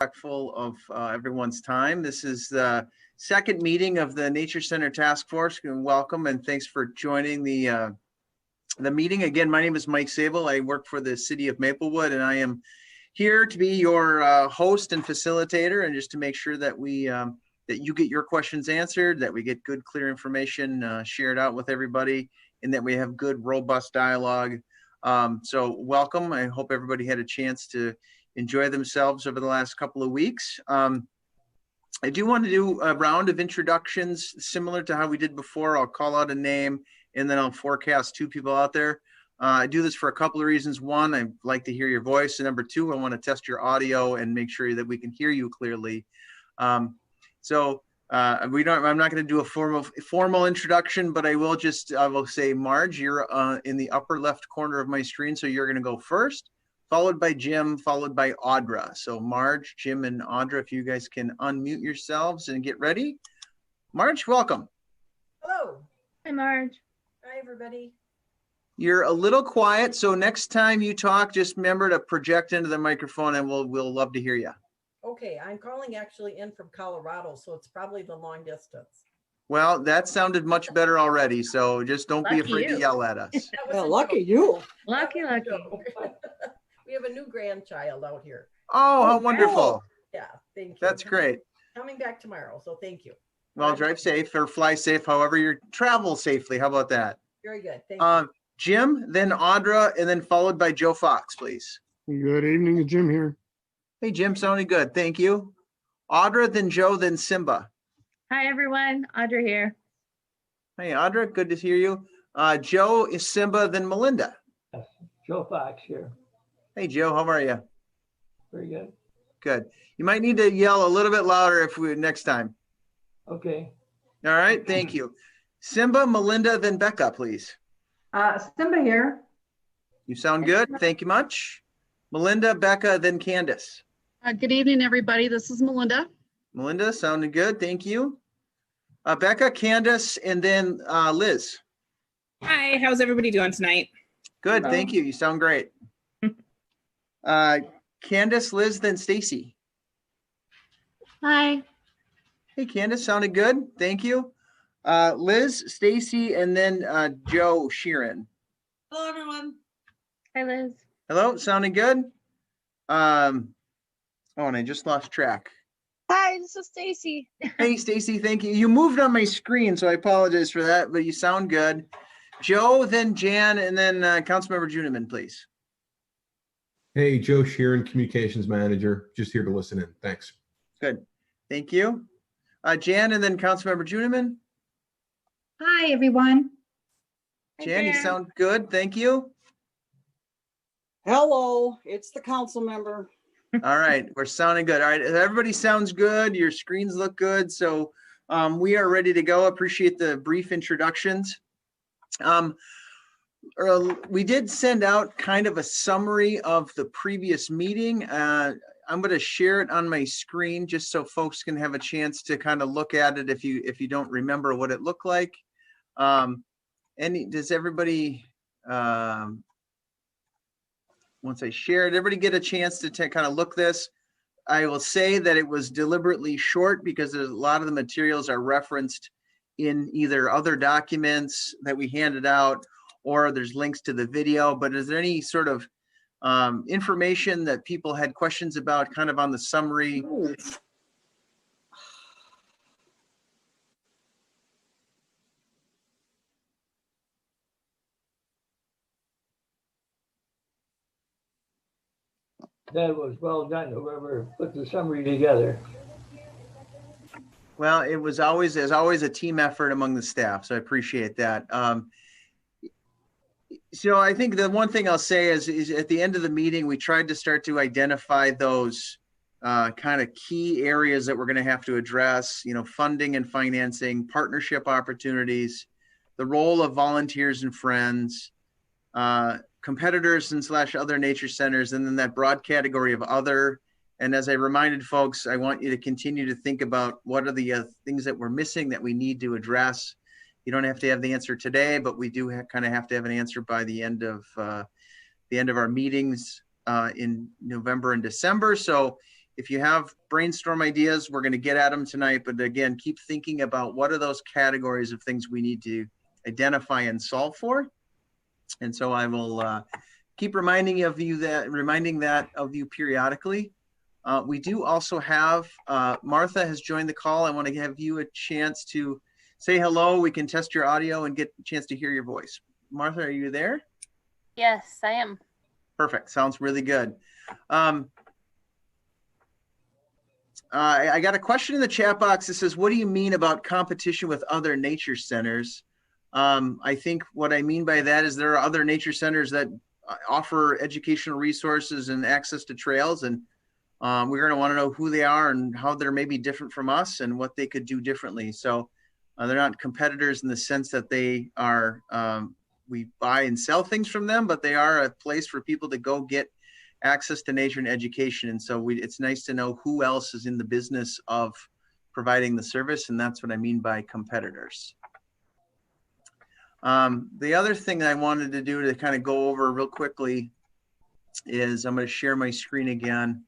Respectful of everyone's time. This is the second meeting of the Nature Center Task Force. Welcome and thanks for joining the meeting. Again, my name is Mike Sable. I work for the city of Maplewood, and I am here to be your host and facilitator, and just to make sure that we that you get your questions answered, that we get good, clear information shared out with everybody, and that we have good, robust dialogue. So welcome. I hope everybody had a chance to enjoy themselves over the last couple of weeks. I do want to do a round of introductions similar to how we did before. I'll call out a name and then I'll forecast two people out there. I do this for a couple of reasons. One, I like to hear your voice. And number two, I want to test your audio and make sure that we can hear you clearly. I'm not going to do a formal introduction, but I will say, Marge, you're in the upper left corner of my screen. So you're going to go first, followed by Jim, followed by Audra. So Marge, Jim, and Audra, if you guys can unmute yourselves and get ready. Marge, welcome. Hello. Hi, Marge. Hi, everybody. You're a little quiet, so next time you talk, just remember to project into the microphone and we'll love to hear you. Okay, I'm calling actually in from Colorado, so it's probably the long distance. Well, that sounded much better already, so just don't be afraid to yell at us. Lucky you. Lucky. We have a new grandchild out here. Oh, how wonderful. Yeah, thank you. That's great. Coming back tomorrow, so thank you. Well, drive safe or fly safe, however you travel safely. How about that? Very good, thank you. Jim, then Audra, and then followed by Joe Fox, please. Good evening, Jim here. Hey, Jim, sounding good. Thank you. Audra, then Joe, then Simba. Hi, everyone. Audra here. Hey, Audra, good to hear you. Joe is Simba, then Melinda. Joe Fox here. Hey, Joe, how are you? Very good. Good. You might need to yell a little bit louder next time. Okay. All right, thank you. Simba, Melinda, then Becca, please. Simba here. You sound good. Thank you much. Melinda, Becca, then Candace. Good evening, everybody. This is Melinda. Melinda, sounding good. Thank you. Becca, Candace, and then Liz. Hi, how's everybody doing tonight? Good, thank you. You sound great. Candace, Liz, then Stacy. Hi. Hey, Candace, sounded good. Thank you. Liz, Stacy, and then Joe Sheeran. Hello, everyone. Hi, Liz. Hello, sounding good. And I just lost track. Hi, this is Stacy. Hey, Stacy, thank you. You moved on my screen, so I apologize for that, but you sound good. Joe, then Jan, and then Councilmember Juniman, please. Hey, Joe Sheeran, Communications Manager, just here to listen in. Thanks. Good. Thank you. Jan, and then Councilmember Juniman. Hi, everyone. Jan, you sound good. Thank you. Hello, it's the council member. All right, we're sounding good. All right, everybody sounds good. Your screens look good. So we are ready to go. Appreciate the brief introductions. We did send out kind of a summary of the previous meeting. I'm going to share it on my screen just so folks can have a chance to kind of look at it if you don't remember what it looked like. Does everybody, once I share it, everybody get a chance to kind of look this? I will say that it was deliberately short because a lot of the materials are referenced in either other documents that we handed out or there's links to the video. But is there any sort of information that people had questions about kind of on the summary? That was well done, whoever put the summary together. Well, there's always a team effort among the staff, so I appreciate that. So I think the one thing I'll say is at the end of the meeting, we tried to start to identify those kind of key areas that we're going to have to address, funding and financing, partnership opportunities, the role of volunteers and friends, competitors and / other nature centers, and then that broad category of other. And as I reminded folks, I want you to continue to think about what are the things that we're missing that we need to address. You don't have to have the answer today, but we do kind of have to have an answer by the end of our meetings in November and December. So if you have brainstorm ideas, we're going to get at them tonight. But again, keep thinking about what are those categories of things we need to identify and solve for. And so I will keep reminding that of you periodically. We do also have Martha has joined the call. I want to give you a chance to say hello. We can test your audio and get a chance to hear your voice. Martha, are you there? Yes, I am. Perfect. Sounds really good. I got a question in the chat box that says, what do you mean about competition with other nature centers? I think what I mean by that is there are other nature centers that offer educational resources and access to trails, and we're going to want to know who they are and how they're maybe different from us and what they could do differently. So they're not competitors in the sense that they are, we buy and sell things from them, but they are a place for people to go get access to nature and education. And so it's nice to know who else is in the business of providing the service. And that's what I mean by competitors. The other thing that I wanted to do to kind of go over real quickly is I'm going to share my screen again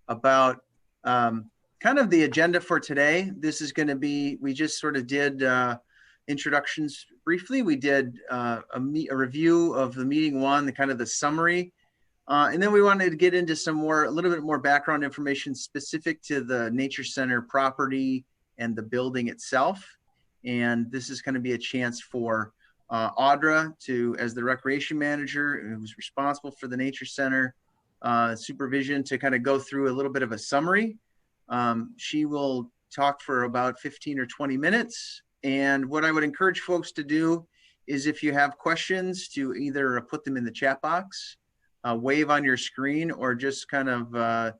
about kind of the agenda for today. This is going to be, we just sort of did introductions briefly. We did a review of the meeting one, the kind of the summary. And then we wanted to get into a little bit more background information specific to the Nature Center property and the building itself. And this is going to be a chance for Audra as the recreation manager who's responsible for the Nature Center supervision, to kind of go through a little bit of a summary. She will talk for about 15 or 20 minutes. And what I would encourage folks to do is, if you have questions, to either put them in the chat box, wave on your screen, or just kind of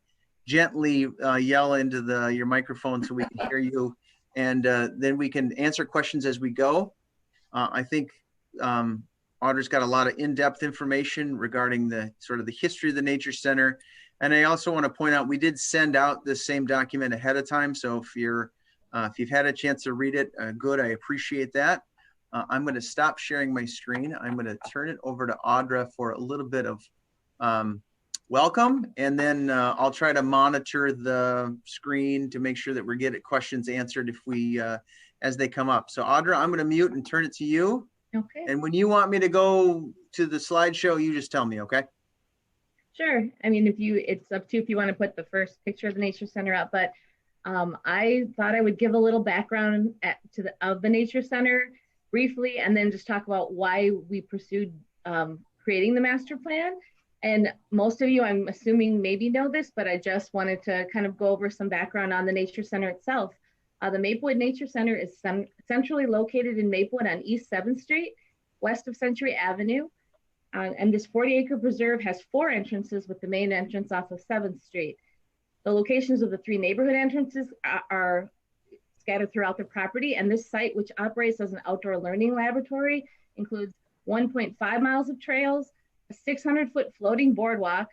gently yell into your microphone so we can hear you. And then we can answer questions as we go. I think Audra's got a lot of in-depth information regarding the sort of the history of the Nature Center. And I also want to point out, we did send out this same document ahead of time. So if you've had a chance to read it, good, I appreciate that. I'm going to stop sharing my screen. I'm going to turn it over to Audra for a little bit of welcome, and then I'll try to monitor the screen to make sure that we're getting questions answered as they come up. So Audra, I'm going to mute and turn it to you. Okay. And when you want me to go to the slideshow, you just tell me, okay? Sure. I mean, it's up to you if you want to put the first picture of the Nature Center up, but I thought I would give a little background of the Nature Center briefly, and then just talk about why we pursued creating the master plan. And most of you, I'm assuming, maybe know this, but I just wanted to kind of go over some background on the Nature Center itself. The Maplewood Nature Center is centrally located in Maplewood on East 7th Street, west of Century Avenue. And this 40-acre preserve has 4 entrances, with the main entrance off of 7th Street. The locations of the 3 neighborhood entrances are scattered throughout the property. And this site, which operates as an outdoor learning laboratory, includes 1.5 miles of trails, a 600-foot floating boardwalk,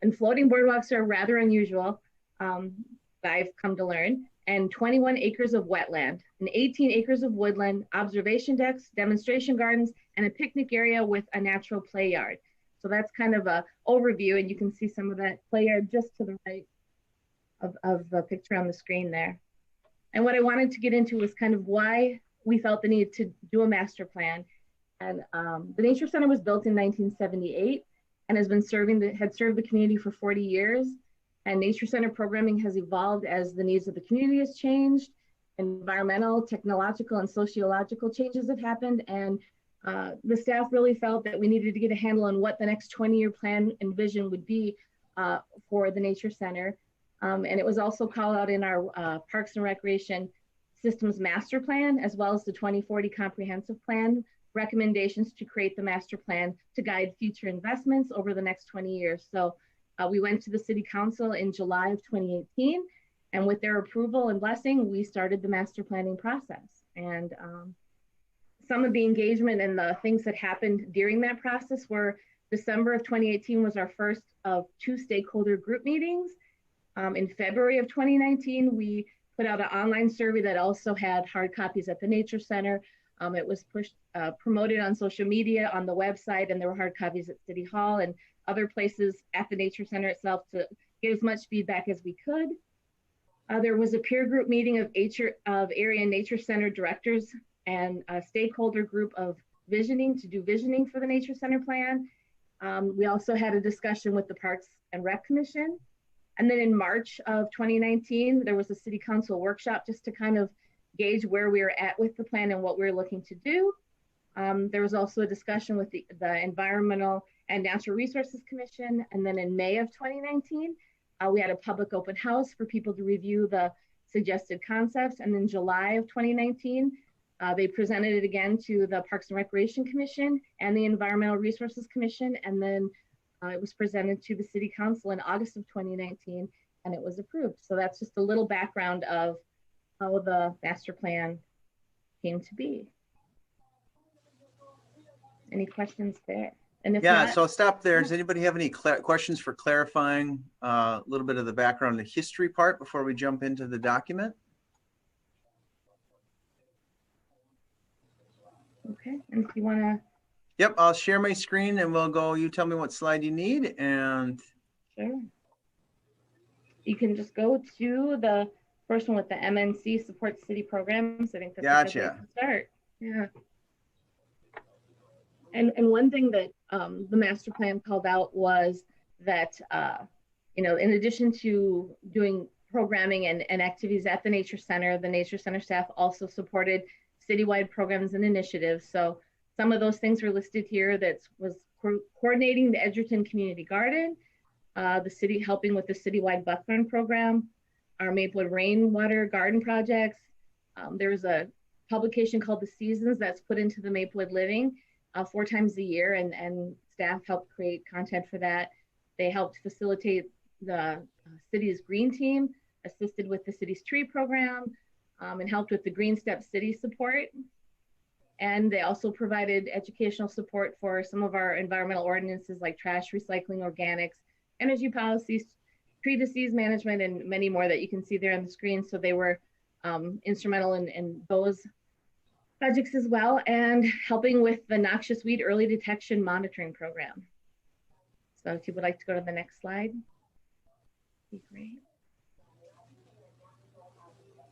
and floating boardwalks are rather unusual, I've come to learn, and 21 acres of wetland, and 18 acres of woodland, observation decks, demonstration gardens, and a picnic area with a natural play yard. So that's kind of an overview, and you can see some of that play yard just to the right of the picture on the screen there. And what I wanted to get into was kind of why we felt the need to do a master plan. And the Nature Center was built in 1978 and had served the community for 40 years. And Nature Center programming has evolved as the needs of the community has changed. Environmental, technological, and sociological changes have happened. And the staff really felt that we needed to get a handle on what the next 20-year plan and vision would be for the Nature Center. And it was also called out in our Parks and Recreation Systems Master Plan, as well as the 2040 Comprehensive Plan recommendations to create the master plan to guide future investments over the next 20 years. So we went to the City Council in July of 2018, and with their approval and blessing, we started the master planning process. And some of the engagement and the things that happened during that process were December of 2018 was our first of 2 stakeholder group meetings. In February of 2019, we put out an online survey that also had hard copies at the Nature Center. It was promoted on social media, on the website, and there were hard copies at City Hall and other places at the Nature Center itself to get as much feedback as we could. There was a peer group meeting of area nature center directors and a stakeholder group of visioning to do visioning for the nature center plan. We also had a discussion with the Parks and Rec Commission. And then in March of 2019, there was a city council workshop just to kind of gauge where we were at with the plan and what we were looking to do. There was also a discussion with the Environmental and Natural Resources Commission. And then in May of 2019, we had a public open house for people to review the suggested concepts. And in July of 2019, they presented it again to the Parks and Recreation Commission and the Environmental Resources Commission. And then it was presented to the City Council in August of 2019, and it was approved. So that's just a little background of how the master plan came to be. Any questions there? And if Yeah, not, so I'll stop there. Does anybody have any questions for clarifying a little bit of the background, the history part before we jump into the document? okay, and if you want to, Yep, I'll share my screen and we'll go, you tell me what slide you need and sure. You can just go to the first one with the MNC support city programs. I think that's a good way Gotcha. to start. Yeah. And one thing that the master plan called out was that, you know, in addition to doing programming and activities at the Nature Center staff also supported citywide programs and initiatives. So some of those things were listed here. That was coordinating the Edgerton Community Garden, the city helping with the citywide buckthorn program, our Maplewood rainwater garden projects. There's a publication called The Seasons that's put into the Maplewood Living 4 times a year, and staff helped create content for that. They helped facilitate the city's green team, assisted with the city's tree program, and helped with the Green Step City support. And they also provided educational support for some of our environmental ordinances like trash, recycling, organics, energy policies, tree disease management, and many more that you can see there on the screen. So they were instrumental in those projects as well, and helping with the noxious weed early detection monitoring program. So if you would like to go to the next slide, be great.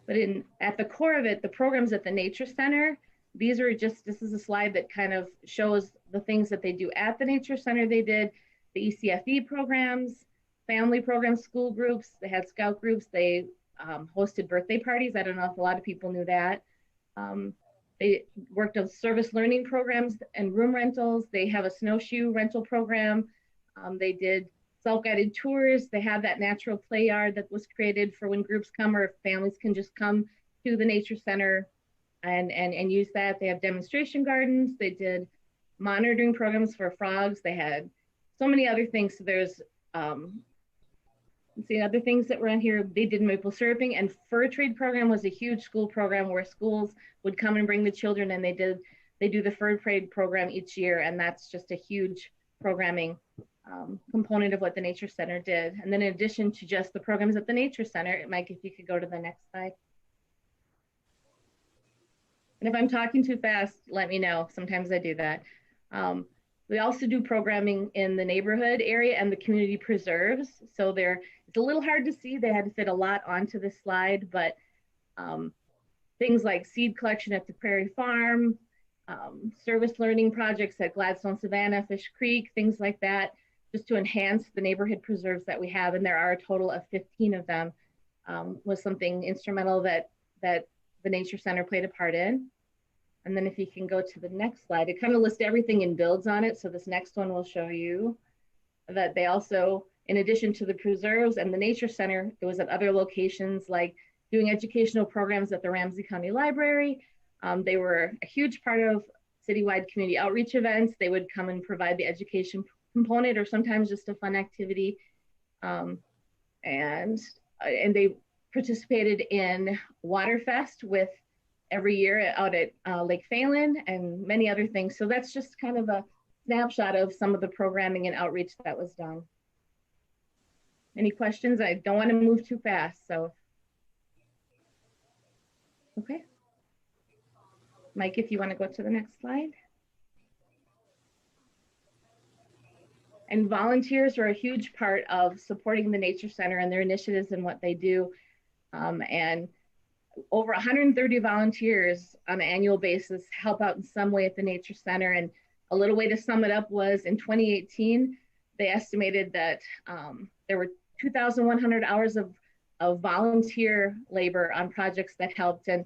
But at the core of it, the programs at the Nature Center, this is a slide that kind of shows the things that they do at the Nature Center. They did the ECFE programs, family programs, school groups, they had scout groups, they hosted birthday parties. I don't know if a lot of people knew that. They worked on service learning programs and room rentals. They have a snowshoe rental program. They did self-guided tours. They have that natural play yard that was created for when groups come or families can just come to the Nature Center and use that. They have demonstration gardens. They did monitoring programs for frogs. They had so many other things. So there's see other things that were on here. They did maple syruping, and fur trade program was a huge school program where schools would come and bring the children, and they do the fur trade program each year, and that's just a huge programming component of what the Nature Center did. And then in addition to just the programs at the Nature Center, Mike, if you could go to the next slide. And if I'm talking too fast, let me know. Sometimes I do that. We also do programming in the neighborhood area and the community preserves. So it's a little hard to see. They had to fit a lot onto this slide, but things like seed collection at the Prairie Farm, service learning projects at Gladstone Savannah, Fish Creek, things like that, just to enhance the neighborhood preserves that we have. And there are a total of 15 of them, was something instrumental that the Nature Center played a part in. And then if you can go to the next slide, it kind of lists everything and builds on it. So this next one will show you that they also, in addition to the preserves and the Nature Center, it was at other locations like doing educational programs at the Ramsey County Library. They were a huge part of citywide community outreach events. They would come and provide the education component or sometimes just a fun activity. And they participated in Waterfest with every year out at Lake Phelan and many other things. So that's just kind of a snapshot of some of the programming and outreach that was done. Any questions? I don't want to move too fast, so. Okay. Mike, if you want to go to the next slide. And volunteers are a huge part of supporting the Nature Center and their initiatives and what they do. And over 130 volunteers on an annual basis help out in some way at the Nature Center. And a little way to sum it up was in 2018, they estimated that there were 2,100 hours of volunteer labor on projects that helped. And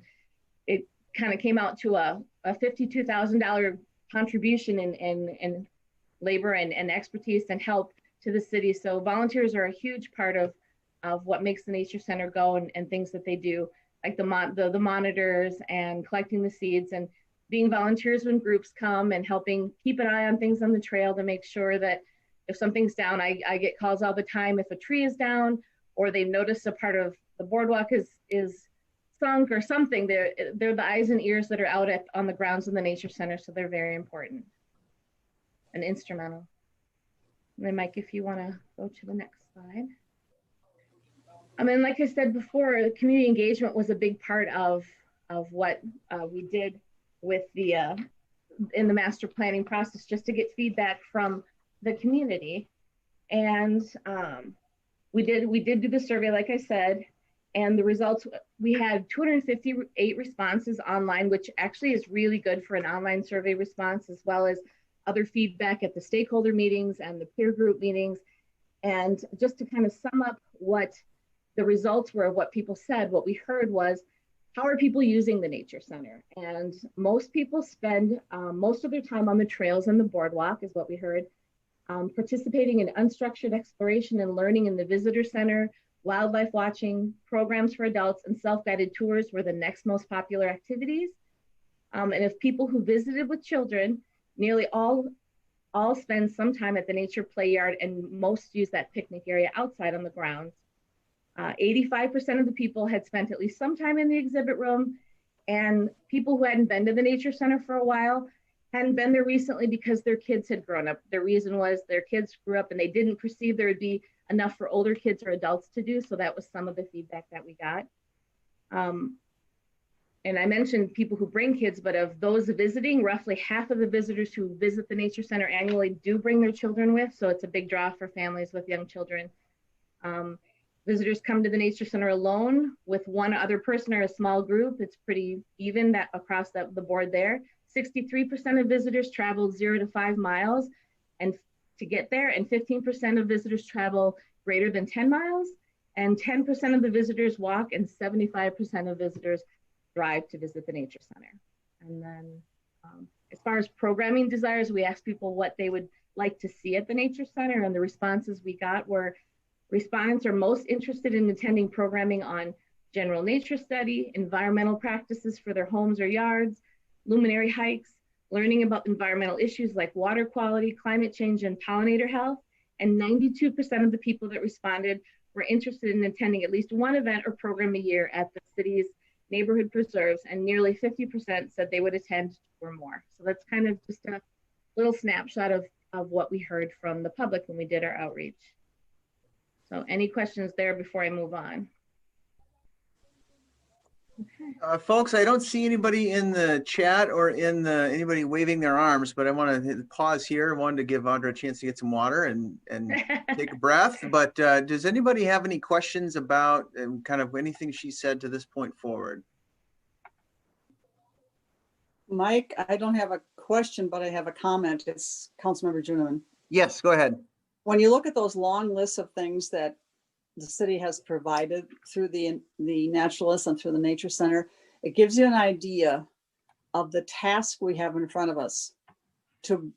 it kind of came out to a $52,000 contribution in labor and expertise and help to the city. So volunteers are a huge part of what makes the Nature Center go and things that they do, like the monitors and collecting the seeds and being volunteers when groups come and helping keep an eye on things on the trail to make sure that if something's down, I get calls all the time if a tree is down or they notice a part of the boardwalk is sunk or something. They're the eyes and ears that are out on the grounds of the Nature Center, so they're very important and instrumental. And then Mike, if you want to go to the next slide. I mean, like I said before, community engagement was a big part of what we did with the in the master planning process, just to get feedback from the community. And we did do the survey, like I said, and the results, we had 258 responses online, which actually is really good for an online survey response, as well as other feedback at the stakeholder meetings and the peer group meetings. And just to kind of sum up what the results were of what people said, what we heard was, how are people using the Nature Center? And most people spend most of their time on the trails and the boardwalk, is what we heard. Participating in unstructured exploration and learning in the visitor center, wildlife watching, programs for adults, and self-guided tours were the next most popular activities. And if people who visited with children, nearly all spend some time at the nature play yard, and most use that picnic area outside on the grounds. 85% of the people had spent at least some time in the exhibit room, and people who hadn't been to the Nature Center for a while hadn't been there recently because their kids had grown up. The reason was their kids grew up and they didn't perceive there would be enough for older kids or adults to do. So that was some of the feedback that we got. And I mentioned people who bring kids, but of those visiting, roughly half of the visitors who visit the Nature Center annually do bring their children with. So it's a big draw for families with young children. Visitors come to the Nature Center alone with one other person or a small group. It's pretty even that across the board there. 63% of visitors travel 0 to 5 miles and to get there, and 15% of visitors travel greater than 10 miles, and 10% of the visitors walk, and 75% of visitors drive to visit the Nature Center. And then as far as programming desires, we asked people what they would like to see at the Nature Center, and the responses we got were respondents are most interested in attending programming on general nature study, environmental practices for their homes or yards, luminary hikes, learning about environmental issues like water quality, climate change, and pollinator health. And 92% of the people that responded were interested in attending at least one event or program a year at the city's neighborhood preserves, and nearly 50% said they would attend 2 or more. So that's kind of just a little snapshot of what we heard from the public when we did our outreach. So any questions there before I move on? Okay. Folks, I don't see anybody in the chat or in anybody waving their arms, but I want to pause here. I wanted to give Audra a chance to get some water and take a breath. But does anybody have any questions about kind of anything she said to this point forward? Mike, I don't have a question, but I have a comment. It's Councilmember Juneman. Yes, go ahead. When you look at those long lists of things that the city has provided through the naturalists and through the Nature Center, it gives you an idea of the task we have in front of us to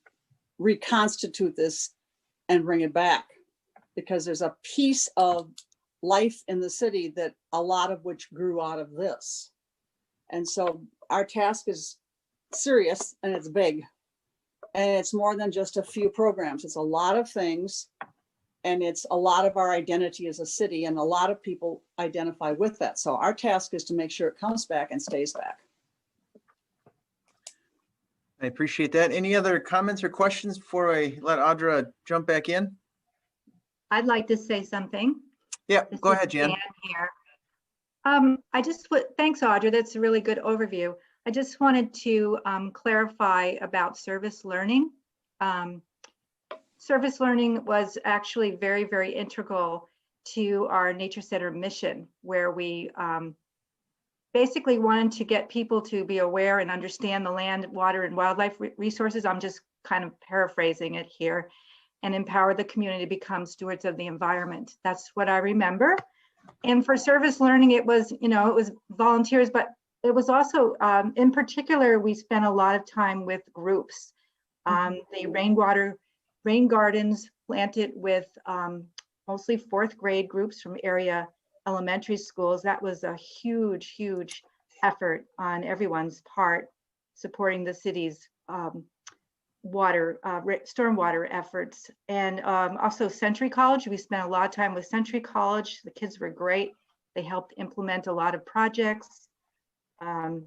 reconstitute this and bring it back, because there's a piece of life in the city that a lot of which grew out of this. And so our task is serious and it's big, and it's more than just a few programs. It's a lot of things. And it's a lot of our identity as a city, and a lot of people identify with that. So our task is to make sure it comes back and stays back. I appreciate that. Any other comments or questions before I let Audra jump back in? I'd like to say something. Yeah, This go is ahead, Jan. Jan here. Thanks, Audra. That's a really good overview. I just wanted to clarify about service learning. service learning was actually very, very integral to our Nature Center mission, where we basically wanted to get people to be aware and understand the land, water, and wildlife resources. I'm just kind of paraphrasing it here, and empower the community to become stewards of the environment. That's what I remember. And for service learning, it was, it was volunteers, but it was also, in particular, we spent a lot of time with groups. The rain gardens planted with mostly fourth grade groups from area elementary schools. That was a huge, huge effort on everyone's part, supporting the city's stormwater efforts. And also Century College, we spent a lot of time with Century College. The kids were great. They helped implement a lot of projects, and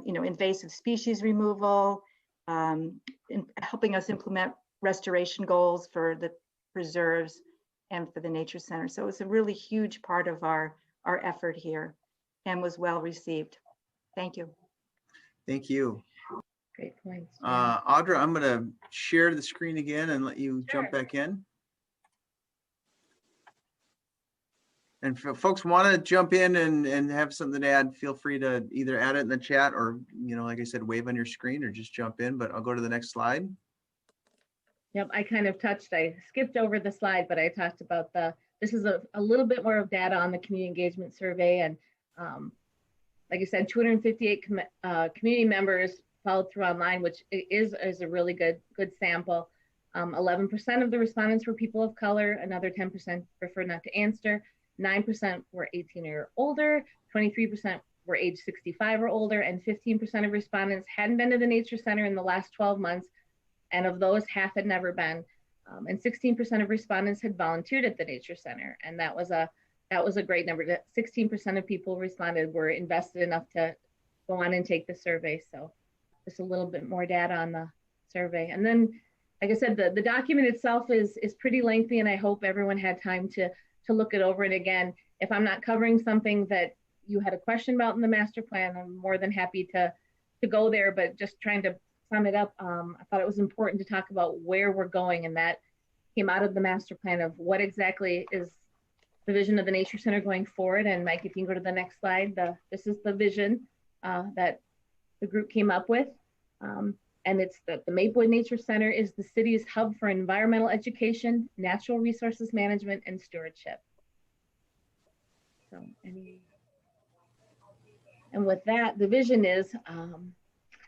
invasive species removal, in helping us implement restoration goals for the preserves and for the Nature Center. So it was a really huge part of our effort here, and was well received. Thank you. Thank you. Great points. Audra, I'm going to share the screen again and let you jump Sure. back in. And if folks want to jump in and have something to add, feel free to either add it in the chat or, like I said, wave on your screen or just jump in, but I'll go to the next slide. Yep, I skipped over the slide, but I talked about this is a little bit more of data on the community engagement survey. And like I said, 258 community members followed through online, which is a really good sample. 11% of the respondents were people of color. Another 10% preferred not to answer. 9% were 18 or older. 23% were age 65 or older, and 15% of respondents hadn't been to the Nature Center in the last 12 months. And of those, half had never been. And 16% of respondents had volunteered at the Nature Center. And that was a great number. 16% of people responded were invested enough to go on and take the survey. So just a little bit more data on the survey. And then, like I said, the document itself is pretty lengthy, and I hope everyone had time to look it over. And again, if I'm not covering something that you had a question about in the master plan, I'm more than happy to go there, but just trying to sum it up, I thought it was important to talk about where we're going, and that came out of the master plan of what exactly is the vision of the Nature Center going forward. And Mike, if you can go to the next slide, this is the vision that the group came up with. And it's that the Maplewood Nature Center is the city's hub for environmental education, natural resources management, and stewardship. So, and with that, the vision is,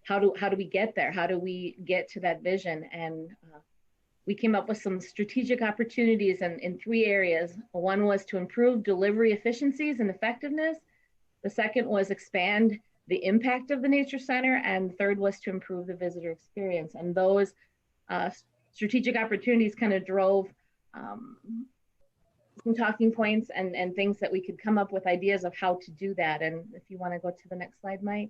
how do we get there? How do we get to that vision? And we came up with some strategic opportunities in 3 areas. One was to improve delivery efficiencies and effectiveness. The second was expand the impact of the Nature Center, and third was to improve the visitor experience. And those strategic opportunities kind of drove some talking points and things that we could come up with ideas of how to do that. And if you want to go to the next slide, Mike.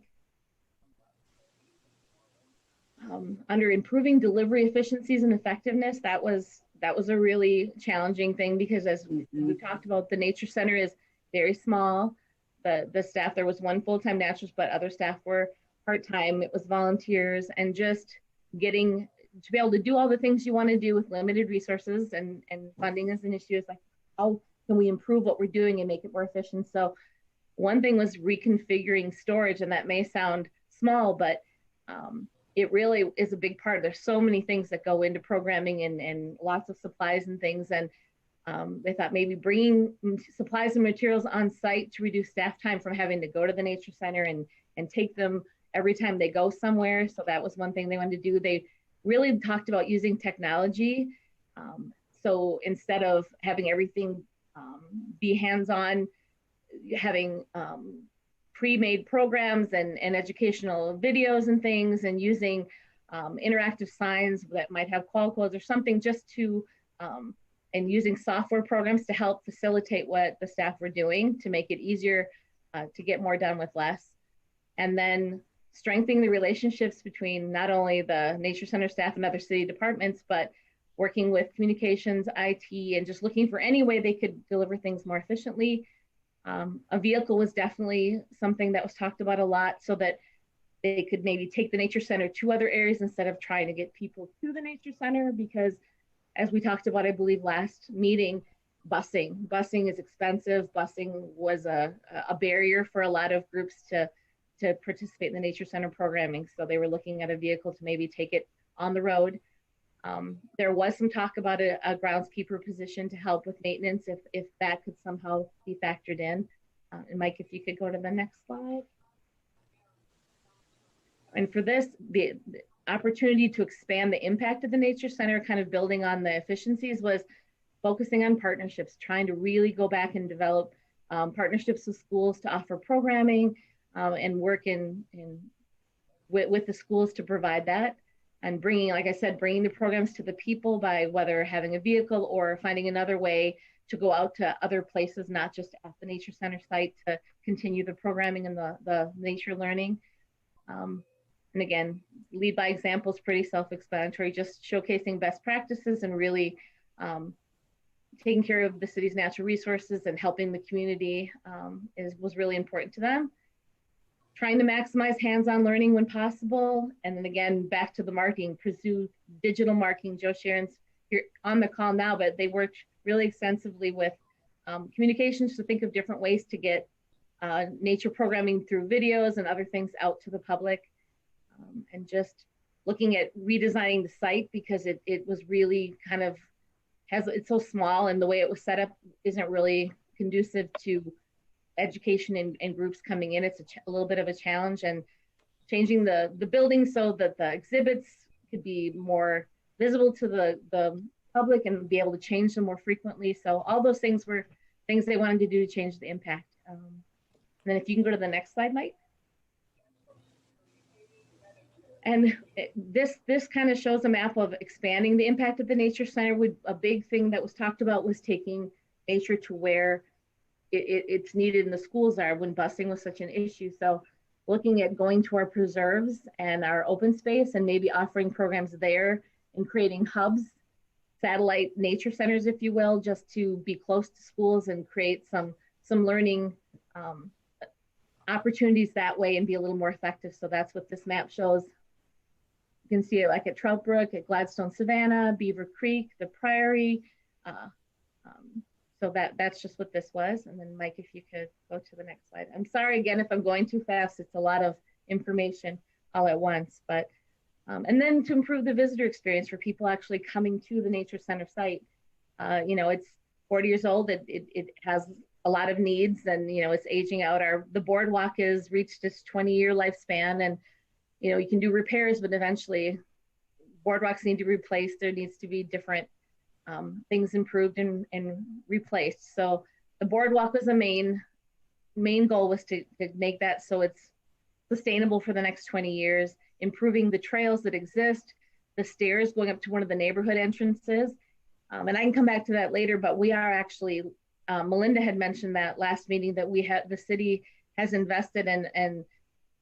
Under improving delivery efficiencies and effectiveness, that was a really challenging thing, because as we talked about, the Nature Center is very small. The staff, there was 1 full-time naturalist, but other staff were part-time. It was volunteers, and just getting to be able to do all the things you want to do with limited resources and funding is an issue. It's like, how can we improve what we're doing and make it more efficient? So one thing was reconfiguring storage, and that may sound small, but it really is a big part. There's so many things that go into programming and lots of supplies and things. And they thought maybe bringing supplies and materials on site to reduce staff time from having to go to the Nature Center and take them every time they go somewhere. So that was one thing they wanted to do. They really talked about using technology. So instead of having everything be hands-on, having pre-made programs and educational videos and things, and using interactive signs that might have call codes or something, just to and using software programs to help facilitate what the staff were doing to make it easier to get more done with less. And then strengthening the relationships between not only the Nature Center staff and other city departments, but working with communications, IT, and just looking for any way they could deliver things more efficiently. A vehicle was definitely something that was talked about a lot, so that they could maybe take the Nature Center to other areas instead of trying to get people to the Nature Center, because as we talked about, I believe last meeting, busing is expensive. Busing was a barrier for a lot of groups to participate in the Nature Center programming. So they were looking at a vehicle to maybe take it on the road. There was some talk about a groundskeeper position to help with maintenance if that could somehow be factored in. And Mike, if you could go to the next slide. And for this, the opportunity to expand the impact of the Nature Center, kind of building on the efficiencies, was focusing on partnerships, trying to really go back and develop partnerships with schools to offer programming and work with the schools to provide that. And bringing, like I said, bringing the programs to the people by whether having a vehicle or finding another way to go out to other places, not just at the Nature Center site, to continue the programming and the nature learning. And again, lead by example is pretty self-explanatory, just showcasing best practices and really taking care of the city's natural resources and helping the community was really important to them. Trying to maximize hands-on learning when possible. And then again, back to the marketing, pursue digital marketing. Joe Sharon's here on the call now, but they worked really extensively with communications to think of different ways to get nature programming through videos and other things out to the public. And just looking at redesigning the site, because it was really kind of, it's so small, and the way it was set up isn't really conducive to education and groups coming in. It's a little bit of a challenge, and changing the building so that the exhibits could be more visible to the public and be able to change them more frequently. So all those things were things they wanted to do to change the impact. And then if you can go to the next slide, Mike. And this kind of shows a map of expanding the impact of the Nature Center. A big thing that was talked about was taking nature to where it's needed in the schools are, when busing was such an issue. So looking at going to our preserves and our open space and maybe offering programs there and creating hubs, satellite nature centers, if you will, just to be close to schools and create some learning opportunities that way and be a little more effective. So that's what this map shows. You can see it like at Trout Brook, at Gladstone Savannah, Beaver Creek, the Priory. So that's just what this was. And then Mike, if you could go to the next slide. I'm sorry again if I'm going too fast. It's a lot of information all at once. But and then to improve the visitor experience for people actually coming to the Nature Center site. It's 40 years old. It has a lot of needs, and it's aging out. The boardwalk has reached its 20-year lifespan, and you can do repairs, but eventually boardwalks need to be replaced. There needs to be different things improved and replaced. So the boardwalk was the main goal, was to make that so it's sustainable for the next 20 years, improving the trails that exist, the stairs going up to one of the neighborhood entrances. And I can come back to that later, but we are actually, Melinda had mentioned that last meeting, that the city has invested and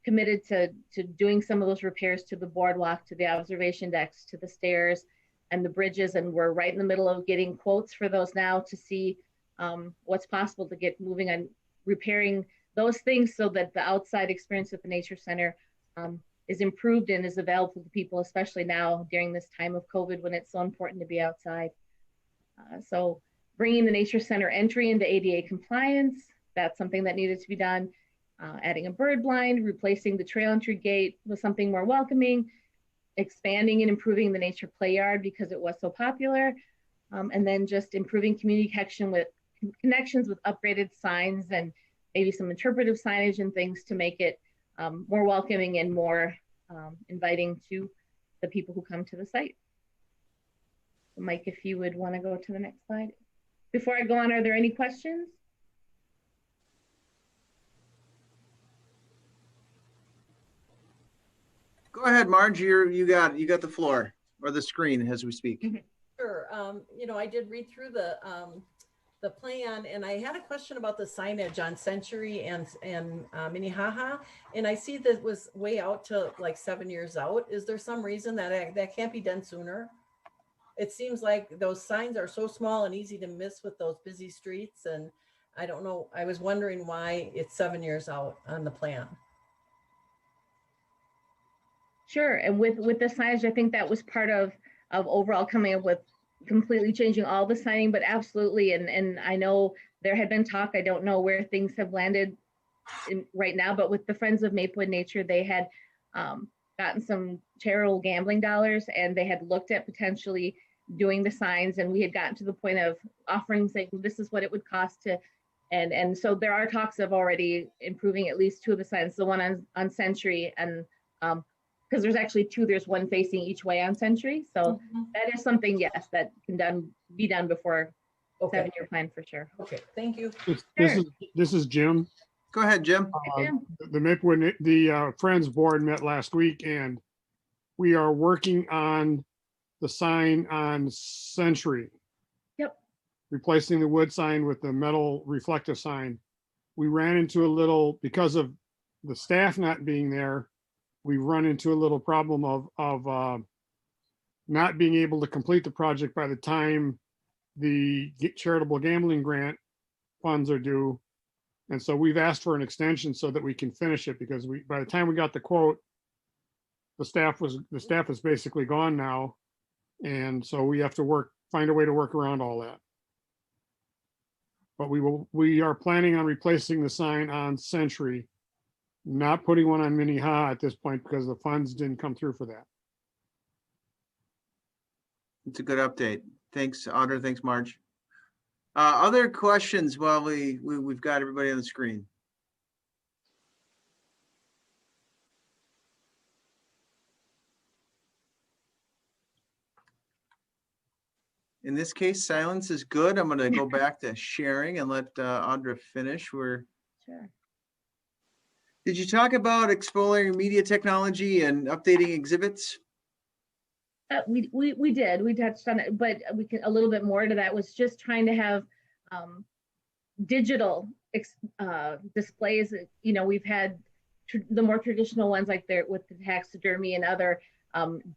committed to doing some of those repairs to the boardwalk, to the observation decks, to the stairs and the bridges. And we're right in the middle of getting quotes for those now to see what's possible to get moving on repairing those things so that the outside experience at the Nature Center is improved and is available to people, especially now during this time of COVID when it's so important to be outside. So bringing the Nature Center entry into ADA compliance, that's something that needed to be done. Adding a bird blind, replacing the trail entry gate with something more welcoming, expanding and improving the nature play yard because it was so popular, and then just improving community connections with upgraded signs and maybe some interpretive signage and things to make it more welcoming and more inviting to the people who come to the site. Mike, if you would want to go to the next slide. Before I go on, are there any questions? Go ahead, Marge. You got the floor, or the screen as we speak. Sure. I did read through the plan, and I had a question about the signage on Century and Minnehaha, and I see that was way out to like 7 years out. Is there some reason that can't be done sooner? It seems like those signs are so small and easy to miss with those busy streets, and I don't know. I was wondering why it's 7 years out on the plan. Sure, and with the signage, I think that was part of overall coming up with completely changing all the signing, but absolutely. And I know there had been talk, I don't know where things have landed right now, but with the Friends of Maplewood Nature, they had gotten some charitable gambling dollars, and they had looked at potentially doing the signs, and we had gotten to the point of offering, saying this is what it would cost to, and so there are talks of already improving at least two of the signs, the one on Century, and because there's actually two, there's one facing each way on Century, so that is something, yes, that can be done before Okay, 7-year plan for sure. okay, thank you. This is Jim. Go ahead, Jim. The Maplewood, the Friends Board met last week, and we are working on the sign on Century. Yep. Replacing the wood sign with the metal reflective sign. We ran into a little, because of the staff not being there, we run into a little problem of not being able to complete the project by the time the charitable gambling grant funds are due. And so we've asked for an extension so that we can finish it, because by the time we got the quote, the staff is basically gone now. And so we have to find a way to work around all that. But we are planning on replacing the sign on Century, not putting one on Minnehaha at this point because the funds didn't come through for that. It's a good update. Thanks, Audra. Thanks, Marge. Other questions while we've got everybody on the screen? In this case, silence is good. I'm going to go back to sharing and let Audra finish. Sure. Did you talk about exploring media technology and updating exhibits? We did. We touched on it, but we can a little bit more to that was just trying to have digital displays. You know, we've had the more traditional ones like there with the taxidermy and other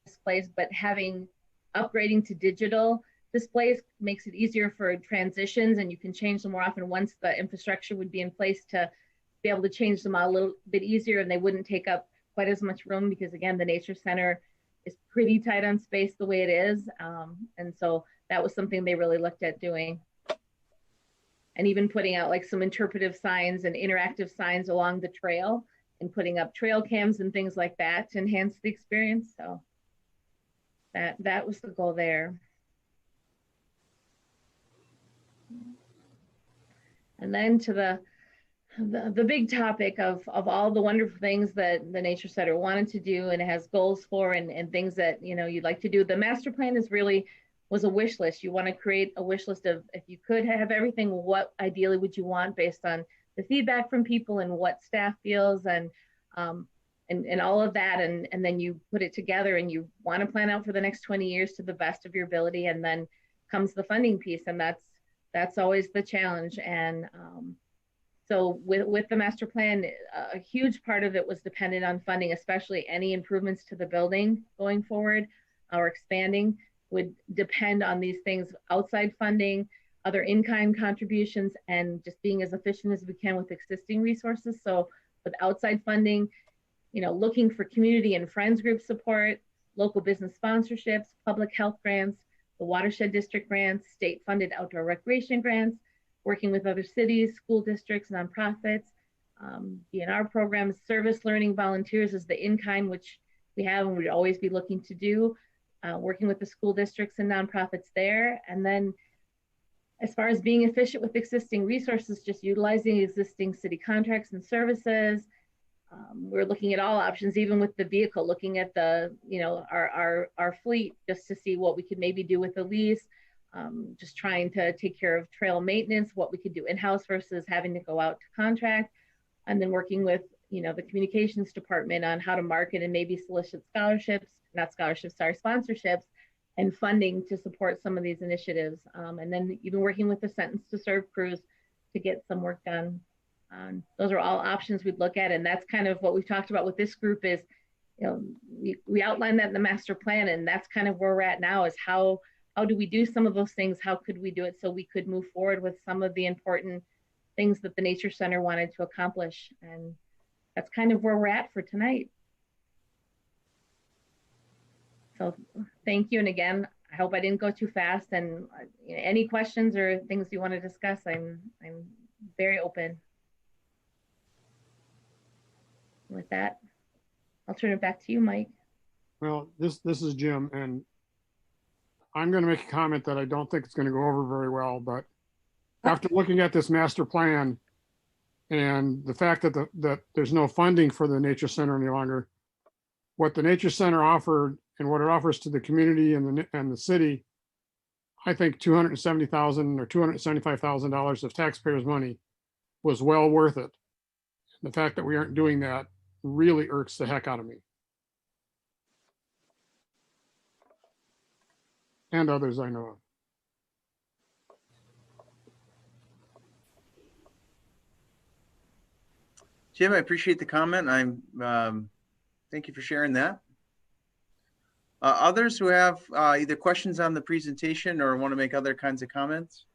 displays, but upgrading to digital displays makes it easier for transitions, and you can change them more often once the infrastructure would be in place to be able to change them out a little bit easier, and they wouldn't take up quite as much room because again, the Nature Center is pretty tight on space the way it is. And so that was something they really looked at doing. And even putting out like some interpretive signs and interactive signs along the trail and putting up trail cams and things like that to enhance the experience. So that was the goal there. And then to the big topic of all the wonderful things that the Nature Center wanted to do and has goals for and things that, you know, you'd like to do. The master plan was a wish list. You want to create a wish list of, if you could have everything, what ideally would you want based on the feedback from people and what staff feels and all of that. And then you put it together and you want to plan out for the next 20 years to the best of your ability. And then comes the funding piece. And that's always the challenge. And so with the master plan, a huge part of it was dependent on funding, especially any improvements to the building going forward or expanding would depend on these things, outside funding, other in-kind contributions, and just being as efficient as we can with existing resources. So with outside funding, you know, looking for community and friends group support, local business sponsorships, public health grants, the watershed district grants, state-funded outdoor recreation grants, working with other cities, school districts, nonprofits, DNR programs, service learning volunteers is the in-kind, which we have and we'd always be looking to do, working with the school districts and nonprofits there. And then as far as being efficient with existing resources, just utilizing existing city contracts and services. We're looking at all options, even with the vehicle, looking at the, you know, our fleet just to see what we could maybe do with the lease. Just trying to take care of trail maintenance, what we could do in-house versus having to go out to contract, and then working with, you know, the communications department on how to market and maybe solicit sponsorships and funding to support some of these initiatives. And then even working with the Sentence to Serve crews to get some work done. Those are all options we'd look at. And that's kind of what we've talked about with this group is, you know, we outlined that in the master plan, and that's kind of where we're at now is how do we do some of those things? How could we do it so we could move forward with some of the important things that the Nature Center wanted to accomplish? And that's kind of where we're at for tonight. So thank you. And again, I hope I didn't go too fast, and any questions or things you want to discuss, I'm very open. With that, I'll turn it back to you, Mike. Well, this is Jim, and I'm going to make a comment that I don't think it's going to go over very well, but after looking at this master plan and the fact that that there's no funding for the Nature Center any longer, what the Nature Center offered and what it offers to the community and the city, I think $270,000 or $275,000 of taxpayers' money was well worth it. The fact that we aren't doing that really irks the heck out of me. And others I know of. Jim, I appreciate the comment. Thank you for sharing that. Others who have either questions on the presentation or want to make other kinds of comments?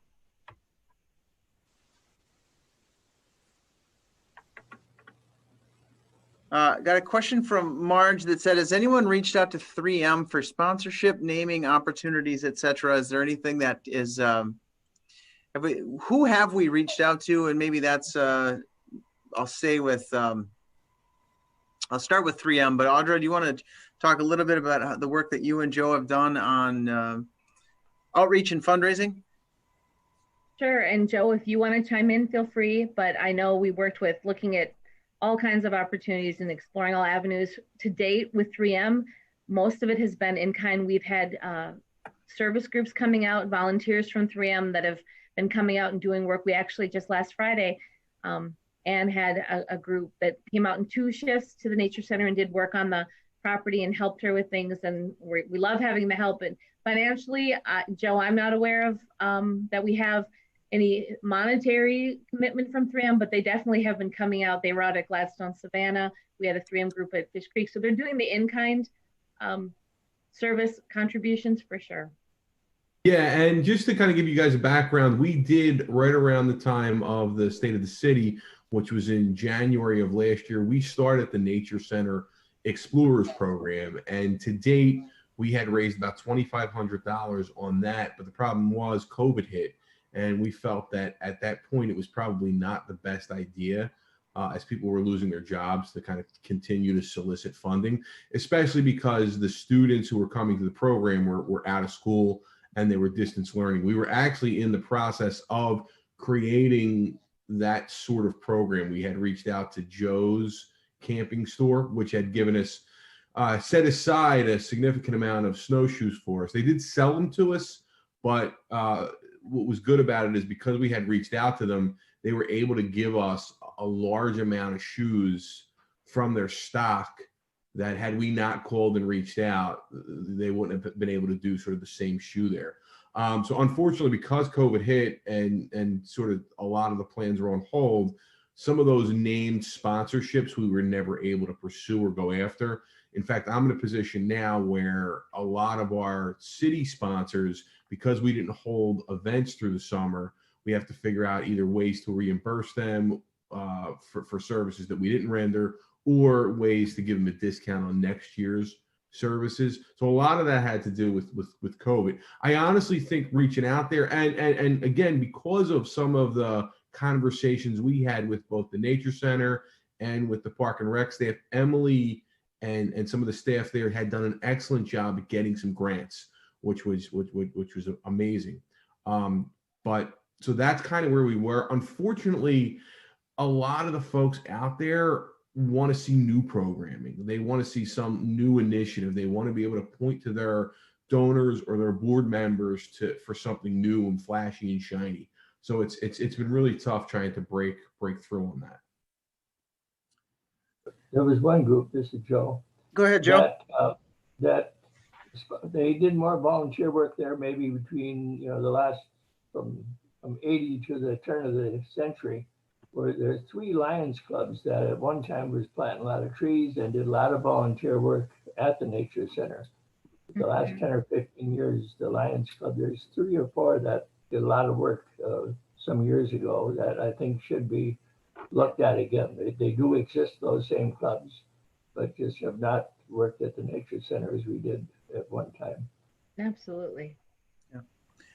Got a question from Marge that said, has anyone reached out to 3M for sponsorship, naming opportunities, etc.? Is there anything that is, who have we reached out to? And maybe that's, I'll say with, I'll start with 3M, but Audra, do you want to talk a little bit about the work that you and Joe have done on outreach and fundraising? Sure, and Joe, if you want to chime in, feel free, but I know we worked with looking at all kinds of opportunities and exploring all avenues to date with 3M. Most of it has been in kind. We've had service groups coming out, volunteers from 3M that have been coming out and doing work. We actually just last Friday, Anne had a group that came out in 2 shifts to the Nature Center and did work on the property and helped her with things. And we love having the help. And financially, Joe, I'm not aware of that we have any monetary commitment from 3M, but they definitely have been coming out. They were out at Gladstone Savannah. We had a 3M group at Fish Creek. So they're doing the in-kind service contributions for sure. Yeah, and just to kind of give you guys a background, we did right around the time of the State of the City, which was in January of last year, we started the Nature Center Explorers Program. And to date, we had raised about $2,500 on that. But the problem was COVID hit. And we felt that at that point, it was probably not the best idea as people were losing their jobs to kind of continue to solicit funding, especially because the students who were coming to the program were out of school and they were distance learning. We were actually in the process of creating that sort of program. We had reached out to Joe's camping store, which had given us set aside a significant amount of snowshoes for us. They did sell them to us, but what was good about it is because we had reached out to them, they were able to give us a large amount of shoes from their stock that had we not called and reached out, they wouldn't have been able to do sort of the same shoe there. So unfortunately, because COVID hit and sort of a lot of the plans were on hold, some of those named sponsorships we were never able to pursue or go after. In fact, I'm in a position now where a lot of our city sponsors, because we didn't hold events through the summer, we have to figure out either ways to reimburse them for services that we didn't render, or ways to give them a discount on next year's services. So a lot of that had to do with COVID. I honestly think reaching out there and again, because of some of the conversations we had with both the Nature Center and with the Park and Rec staff, Emily and some of the staff there had done an excellent job at getting some grants, which was amazing. But so that's kind of where we were. Unfortunately, a lot of the folks out there want to see new programming. They want to see some new initiative. They want to be able to point to their donors or their board members for something new and flashy and shiny. So it's been really tough trying to break through on that. There was one group, this is Joe. Go ahead, Joe. That they did more volunteer work there, maybe between, the last from 80 to the turn of the century, where there's 3 Lions clubs that at one time was planting a lot of trees and did a lot of volunteer work at the Nature Center. The last 10 or 15 years, the Lions Club, there's 3 or 4 that did a lot of work some years ago that I think should be looked at again. They do exist, those same clubs, but just have not worked at the Nature Center as we did at one time. Absolutely. Yeah.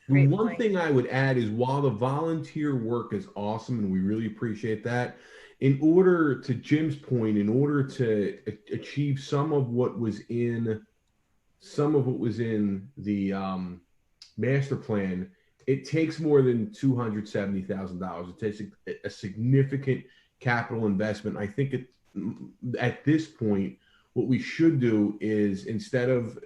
The Great one point. thing I would add is while the volunteer work is awesome and we really appreciate that, in order to Jim's point, in order to achieve some of what was in the master plan, it takes more than $270,000. It takes a significant capital investment. I think at this point, what we should do is instead of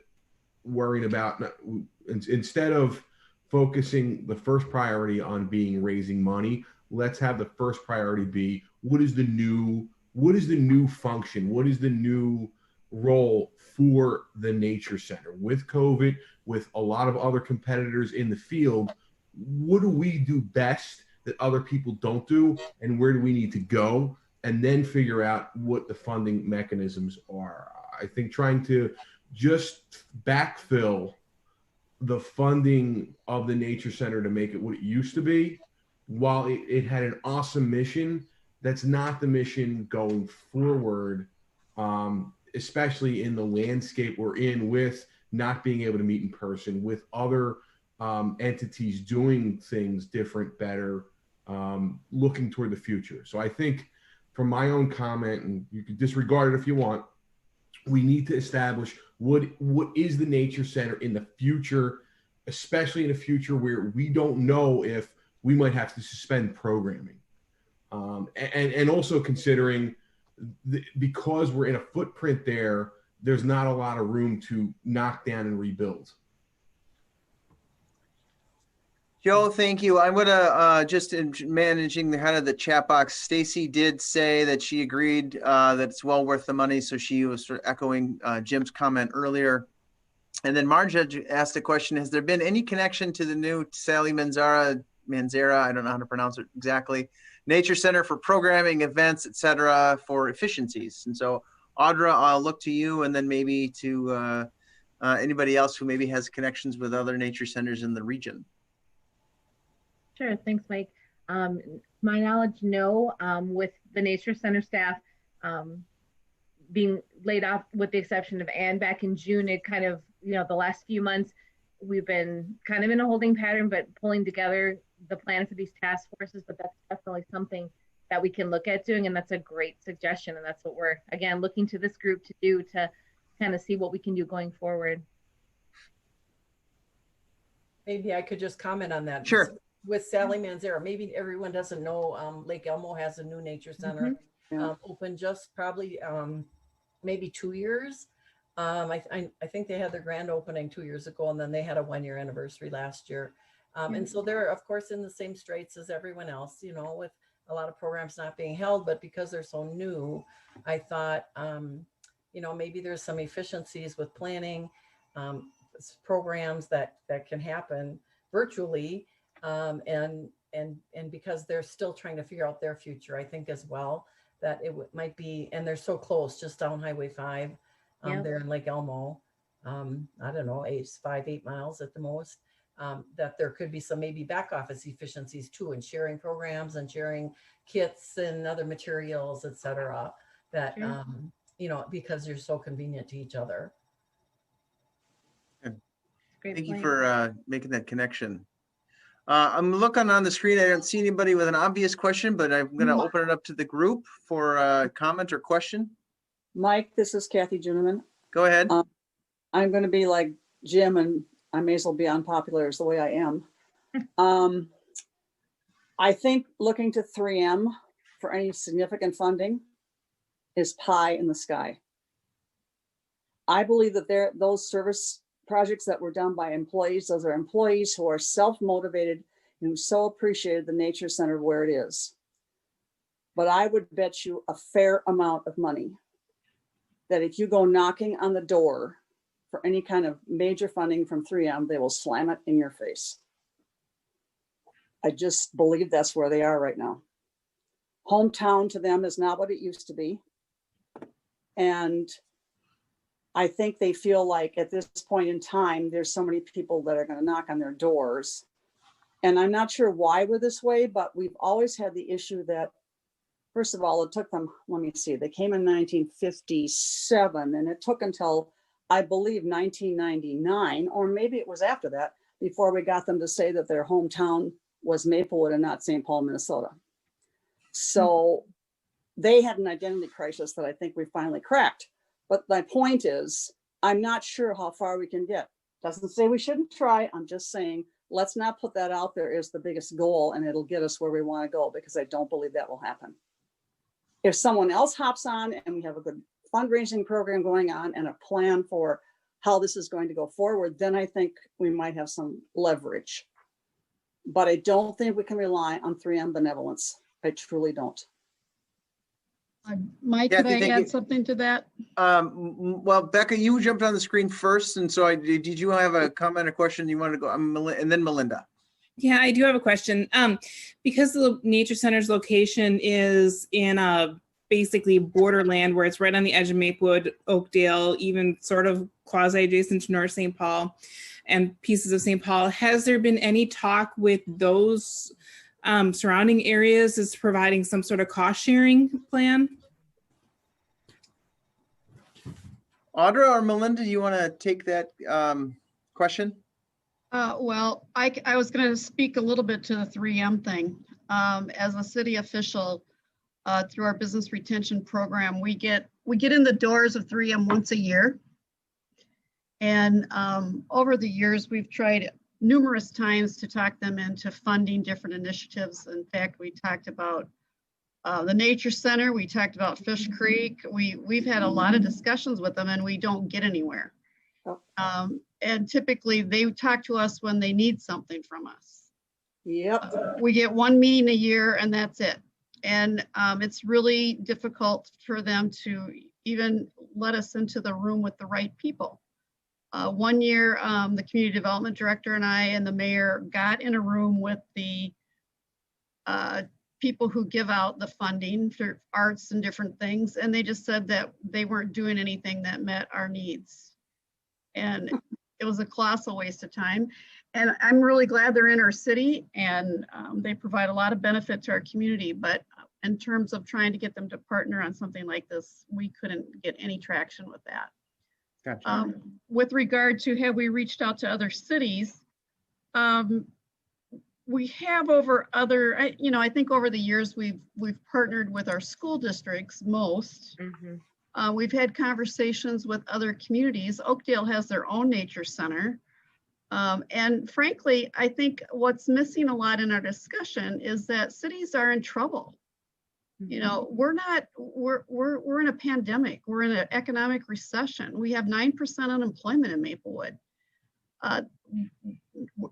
focusing the first priority on raising money, let's have the first priority be what is the new function, what is the new role for the nature center with COVID, with a lot of other competitors in the field. What do we do best that other people don't do, and where do we need to go, and then figure out what the funding mechanisms are. I think trying to just backfill the funding of the nature center to make it what it used to be, while it had an awesome mission, that's not the mission going forward, especially in the landscape we're in, with not being able to meet in person, with other entities doing things different, better, looking toward the future. So I think from my own comment, and you can disregard it if you want, we need to establish what is the nature center in the future, especially in a future where we don't know if we might have to suspend programming. And also considering because we're in a footprint there, there's not a lot of room to knock down and rebuild. Joe, thank you. I'm gonna just in managing the kind of the chat box. Stacy did say that she agreed that it's well worth the money, so she was sort of echoing Jim's comment earlier. And then Marge asked a question: has there been any connection to the new Sally Manzara? I don't know how to pronounce it exactly. Nature Center for programming, events, etc., for efficiencies. And so, Audra, I'll look to you, and then maybe to anybody else who maybe has connections with other nature centers in the region. Sure, thanks, Mike. My knowledge, no. With the Nature Center staff being laid off, with the exception of Anne back in June, it kind of, the last few months, we've been kind of in a holding pattern, but pulling together the plan for these task forces. But that's definitely something that we can look at doing, and that's a great suggestion. And that's what we're, again, looking to this group to do, to kind of see what we can do going forward. Maybe I could just comment on that. Sure. With Sally Manzara, maybe everyone doesn't know, Lake Elmo has a new nature center, open just probably maybe 2 years. I think they had their grand opening 2 years ago, and then they had a 1-year anniversary last year. And so they're, of course, in the same straits as everyone else, with a lot of programs not being held, but because they're so new, I thought, maybe there's some efficiencies with planning, programs that can happen virtually. And because they're still trying to figure out their future, I think as well, that it might be, and they're so close, just down Highway 5, there in Lake Elmo, I don't know, 8 miles at the most, that there could be some maybe back office efficiencies too, and sharing programs and sharing kits and other materials, et cetera, that, because you're so convenient to each other. Thank you for making that connection. I'm looking on the screen. I don't see anybody with an obvious question, but I'm going to open it up to the group for a comment or question. Mike, this is Kathy Juneman. Go ahead. I'm going to be like Jim, and I may as well be unpopular as the way I am. I think looking to 3M for any significant funding is pie in the sky. I believe that those service projects that were done by employees, those are employees who are self-motivated and who so appreciated the nature center where it is. But I would bet you a fair amount of money that if you go knocking on the door for any kind of major funding from 3M, they will slam it in your face. I just believe that's where they are right now. Hometown to them is not what it used to be. And I think they feel like at this point in time, there's so many people that are going to knock on their doors. And I'm not sure why we're this way, but we've always had the issue that, first of all, it took them, let me see, they came in 1957, and it took until I believe 1999, or maybe it was after that, before we got them to say that their hometown was Maplewood and not St. Paul, Minnesota. So they had an identity crisis that I think we finally cracked. But my point is, I'm not sure how far we can get. Doesn't say we shouldn't try. I'm just saying, let's not put that out there as the biggest goal and it'll get us where we want to go, because I don't believe that will happen. If someone else hops on and we have a good fundraising program going on and a plan for how this is going to go forward, then I think we might have some leverage. But I don't think we can rely on 3M benevolence. I truly don't. Mike, Kathy, could I thank add you. something to that? Well, Becca, you jumped on the screen first, and so did you have a comment or question you wanted to go? And then Melinda. Yeah, I do have a question. Because the nature center's location is in a basically borderland where it's right on the edge of Maplewood, Oakdale, even sort of quasi adjacent to North St. Paul and pieces of St. Paul, has there been any talk with those surrounding areas as providing some sort of cost sharing plan? Audra or Melinda, do you want to take that question? Well, I was going to speak a little bit to the 3M thing. As a city official, through our business retention program, we get in the doors of 3M once a year. And over the years, we've tried numerous times to talk them into funding different initiatives. In fact, we talked about the Nature Center, we talked about Fish Creek. We've had a lot of discussions with them and we don't get anywhere. And typically they talk to us when they need something from us. Yep. We get one meeting a year and that's it. And it's really difficult for them to even let us into the room with the right people. One year, the community development director and I and the mayor got in a room with the people who give out the funding for arts and different things. And they just said that they weren't doing anything that met our needs. And it was a colossal waste of time. And I'm really glad they're in our city and they provide a lot of benefit to our community. But in terms of trying to get them to partner on something like this, we couldn't get any traction with that. Gotcha. With regard to have we reached out to other cities, we have over other, I think over the years we've partnered with our school districts most. We've had conversations with other communities. Oakdale has their own nature center. And frankly, I think what's missing a lot in our discussion is that cities are in trouble. We're in a pandemic. We're in an economic recession. We have 9% unemployment in Maplewood.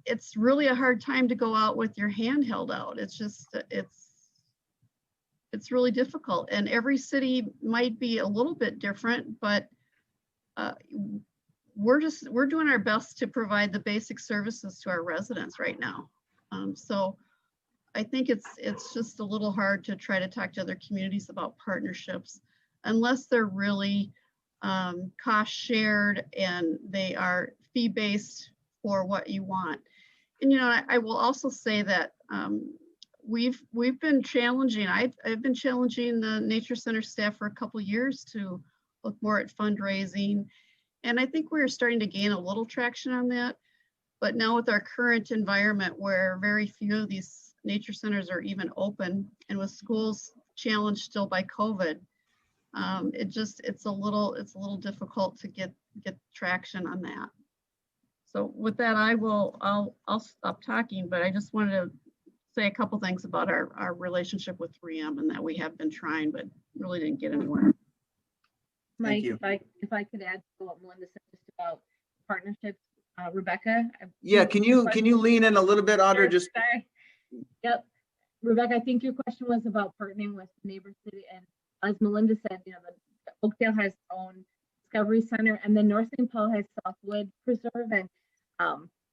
It's really a hard time to go out with your hand held out. It's just, it's really difficult. And every city might be a little bit different, but we're doing our best to provide the basic services to our residents right now. So I think it's just a little hard to try to talk to other communities about partnerships unless they're really cost shared and they are fee-based for what you want. And I will also say that we've been challenging. I've been challenging the Nature Center staff for a couple of years to look more at fundraising, and I think we're starting to gain a little traction on that. But now with our current environment, where very few of these nature centers are even open, and with schools challenged still by COVID, it's a little difficult to get traction on that. So with that, I'll stop talking, but I just wanted to say a couple things about our relationship with 3M and that we have been trying, but really didn't get anywhere. Mike, if I could add to what Melinda said just about partnerships, Rebecca. Yeah, can you lean in a little bit, Audra? Sure, Just sorry. Yep, Rebecca, I think your question was about partnering with neighbor city, and as Melinda said, the Oakdale has its own Discovery Center, and then North St. Paul has Southwood Preserve, and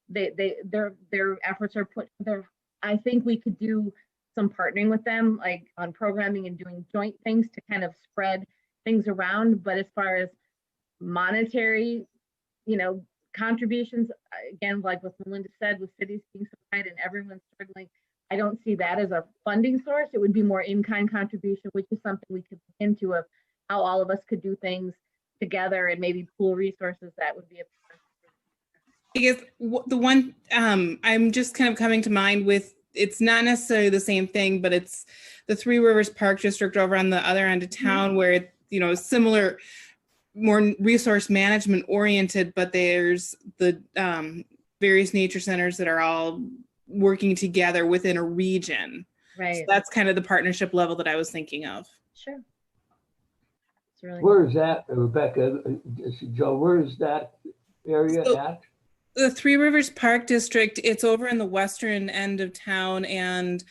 their efforts are put there. I think we could do some partnering with them, like on programming and doing joint things to kind of spread things around. But as far as monetary, contributions, again, like what Melinda said, with cities being so tight and everyone's struggling, I don't see that as a funding source. It would be more in-kind contribution, which is something we could look into of how all of us could do things together and maybe pool resources, that would be a. I guess the one I'm just kind of coming to mind with, it's not necessarily the same thing, but it's the Three Rivers Park District over on the other end of town where it, you know, similar, more resource management oriented, but there's the various nature centers that are all working together within a region. Right. So that's kind of the partnership level that I was thinking of. Sure. It's really Where is that, Rebecca? Joe, where is that area So- at? The Three Rivers Park District, it's over in the western end of town, and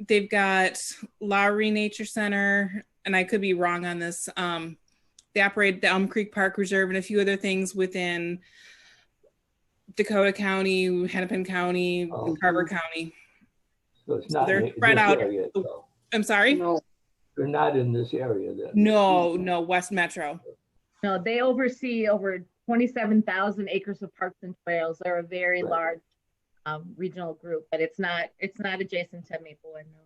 they've got Lowry Nature Center, and I could be wrong on this. They operate the Elm Creek Park Reserve and a few other things within Dakota County, Hennepin County, Oh. and Carver County. So it's not they're in spread this out. area, though. I'm sorry? No, They're not in this area then. No, West Metro. No, they oversee over 27,000 acres of parks and trails. They're a very Right. large regional group, but it's not adjacent to Maplewood. No.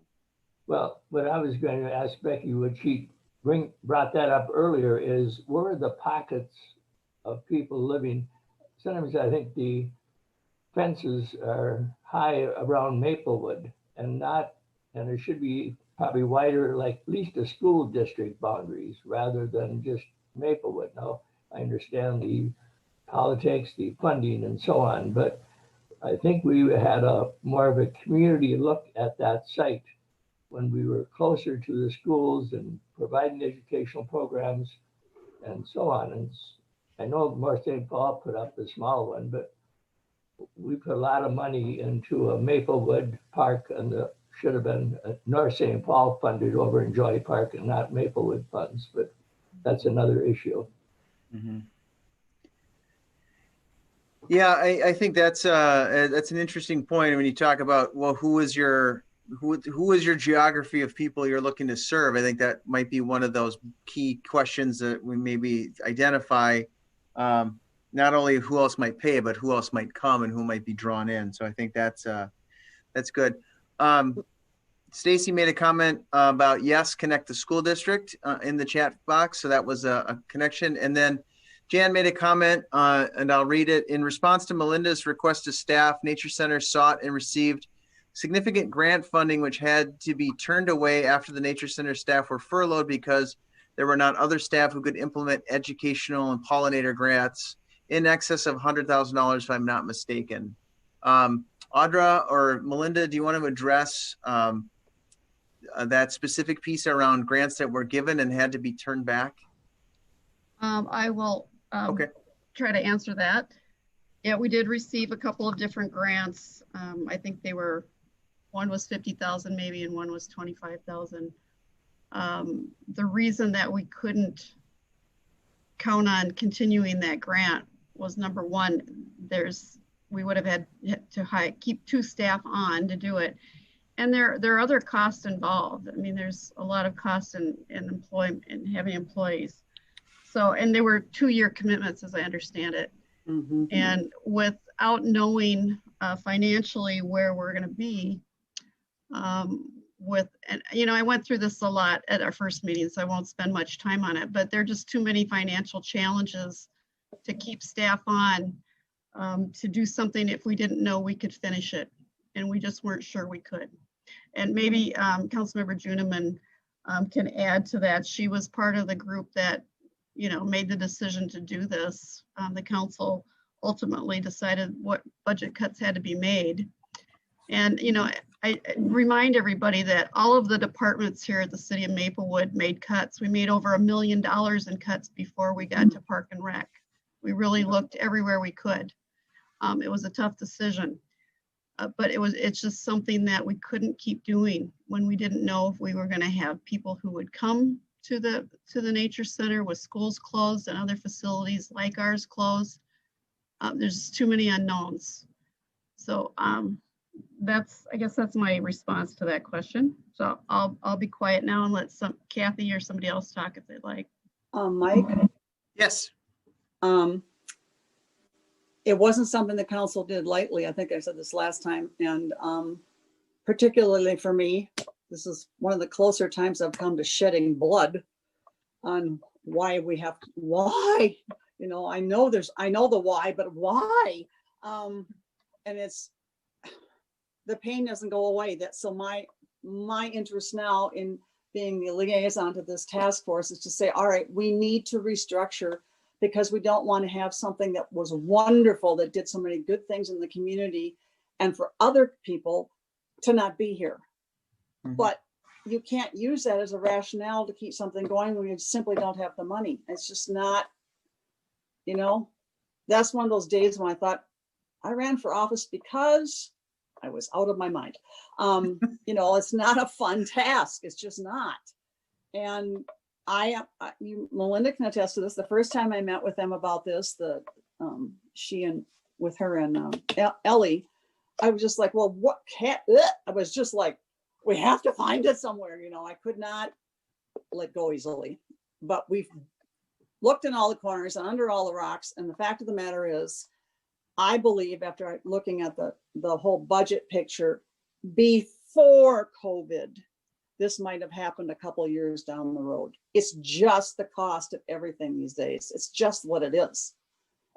Well, what I was going to ask Becky, what she brought that up earlier, is where are the pockets of people living? Sometimes I think the fences are high around Maplewood and there should be probably wider, like at least the school district boundaries rather than just Maplewood. Now, I understand the politics, the funding and so on, but I think we had a more of a community look at that site when we were closer to the schools and providing educational programs and so on. And I know North St. Paul put up a small one, but we put a lot of money into a Maplewood Park, and should have been North St. Paul funded over in Joy Park and not Maplewood funds, but that's another issue. Mm-hmm. Yeah, I think that's an interesting point when you talk about, well, who is your geography of people you're looking to serve. I think that might be one of those key questions that we maybe identify, not only who else might pay, but who else might come and who might be drawn in. So I think that's good. Stacy made a comment about, yes, connect the school district in the chat box. So that was a connection. And then Jan made a comment, and I'll read it. In response to Melinda's request to staff, Nature Center sought and received significant grant funding, which had to be turned away after the Nature Center staff were furloughed because there were not other staff who could implement educational and pollinator grants in excess of $100,000, if I'm not mistaken. Audra or Melinda, do you want to address that specific piece around grants that were given and had to be turned back? I will Okay. try to answer that. Yeah, we did receive a couple of different grants. I think one was 50,000 maybe, and one was 25,000. The reason that we couldn't count on continuing that grant was, number one, we would have had to keep 2 staff on to do it. And there are other costs involved. I mean, there's a lot of costs in employment and having employees. So, and there were 2-year commitments, as I understand it. mm-hmm. And without knowing financially where we're going to be, and I went through this a lot at our first meeting, so I won't spend much time on it, but there are just too many financial challenges to keep staff on to do something if we didn't know we could finish it. And we just weren't sure we could. And maybe Councilmember Juniman can add to that. She was part of the group that made the decision to do this. The council ultimately decided what budget cuts had to be made. And, I remind everybody that all of the departments here at the city of Maplewood made cuts. We made over $1 million in cuts before we got to Park and Rec. We really looked everywhere we could. It was a tough decision, but it's just something that we couldn't keep doing when we didn't know if we were going to have people who would come to the Nature Center with schools closed and other facilities like ours closed. There's too many unknowns. So I guess that's my response to that question. So I'll be quiet now and let Kathy or somebody else talk if they'd like. Mike? Yes. It wasn't something the council did lightly. I think I said this last time. And particularly for me, this is one of the closer times I've come to shedding blood on why we have, why, you know, I know the why, but why? And it's, the pain doesn't go away. So my interest now in being the liaison to this task force is to say, all right, we need to restructure, because we don't want to have something that was wonderful, that did so many good things in the community, and for other people to not be here. Mhm. But you can't use that as a rationale to keep something going when you simply don't have the money. It's just not, you know, that's one of those days when I thought, I ran for office because I was out of my mind. You know, it's not a fun task. It's just not. And Melinda can attest to this. The first time I met with them about this, with her and Ellie, I was just like, well, what cat? I was just like, we have to find it somewhere. You know, I could not let go easily. But we've looked in all the corners and under all the rocks. And the fact of the matter is, I believe, after looking at the whole budget picture before COVID, this might have happened a couple of years down the road. It's just the cost of everything these days. It's just what it is.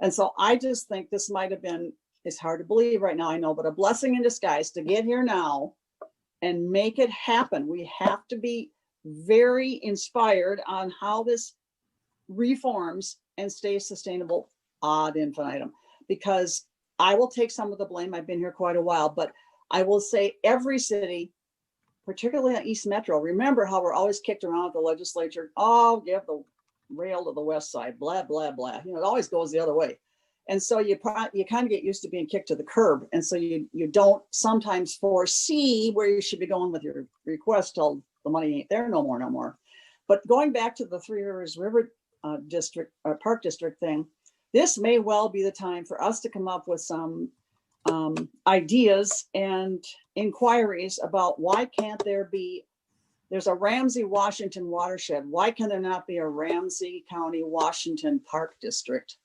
And so I just think this might have been, it's hard to believe right now, I know, but a blessing in disguise to get here now and make it happen. We have to be very inspired on how this reforms and stays sustainable ad infinitum, because I will take some of the blame. I've been here quite a while, but I will say every city, particularly on East Metro, remember how we're always kicked around at the legislature. Oh, give the rail to the west side, blah, blah, blah. You know, it always goes the other way. And so you kind of get used to being kicked to the curb. And so you don't sometimes foresee where you should be going with your request till the money ain't there no more. But going back to the Three Rivers River District, Park District thing, this may well be the time for us to come up with some ideas and inquiries about why can't there's a Ramsey, Washington watershed. Why can there not be a Ramsey County, Washington Park District?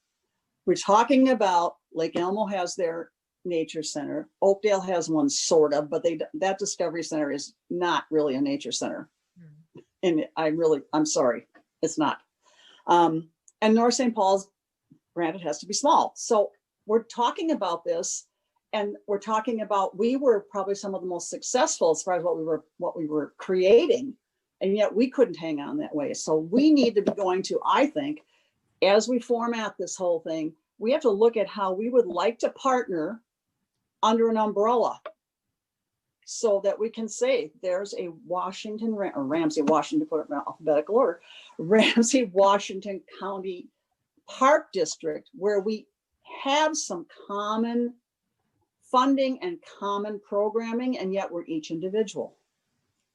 We're talking about Lake Elmo has their nature center. Oakdale has one sort of, but that Discovery Center is not really a nature center. And I'm sorry, it's not. And North St. Paul's, granted, has to be small. So we're talking about this, and we're talking about, we were probably some of the most successful as far as what we were creating, and yet we couldn't hang on that way. So we need to be going to, I think, as we format this whole thing, we have to look at how we would like to partner under an umbrella, so that we can say there's a Washington, or Ramsey, Washington, put it in alphabetical order, Ramsey, Washington County Park District, where we have some common funding and common programming, and yet we're each individual.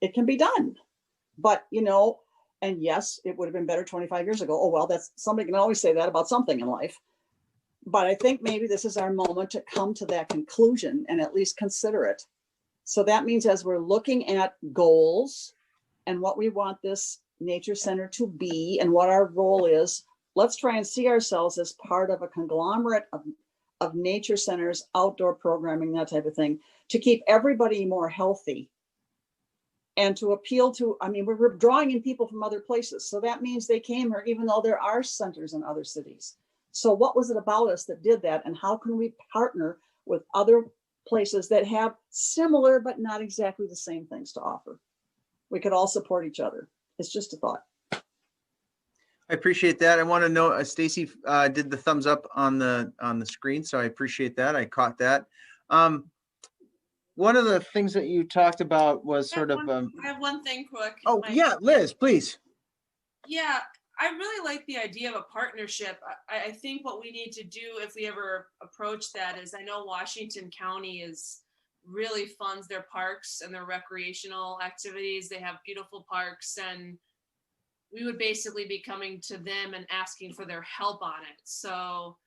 It can be done, but you know, and yes, it would have been better 25 years ago. Oh, well, that's, somebody can always say that about something in life. But I think maybe this is our moment to come to that conclusion and at least consider it. So that means as we're looking at goals and what we want this nature center to be and what our role is, let's try and see ourselves as part of a conglomerate of nature centers, outdoor programming, that type of thing, to keep everybody more healthy and to appeal to, I mean, we're drawing in people from other places. So that means they came here, even though there are centers in other cities. So what was it about us that did that? And how can we partner with other places that have similar, but not exactly the same things to offer? We could all support each other. It's just a thought. I appreciate that. I want to know, Stacy did the thumbs up on the screen, so I appreciate that. I caught that. One of the things that you talked about was sort of. I have one thing quick. Oh, yeah, Liz, please. Yeah, I really like the idea of a partnership. I think what we need to do if we ever approach that is, I know Washington County really funds their parks and their recreational activities. They have beautiful parks, and we would basically be coming to them and asking for their help on it. So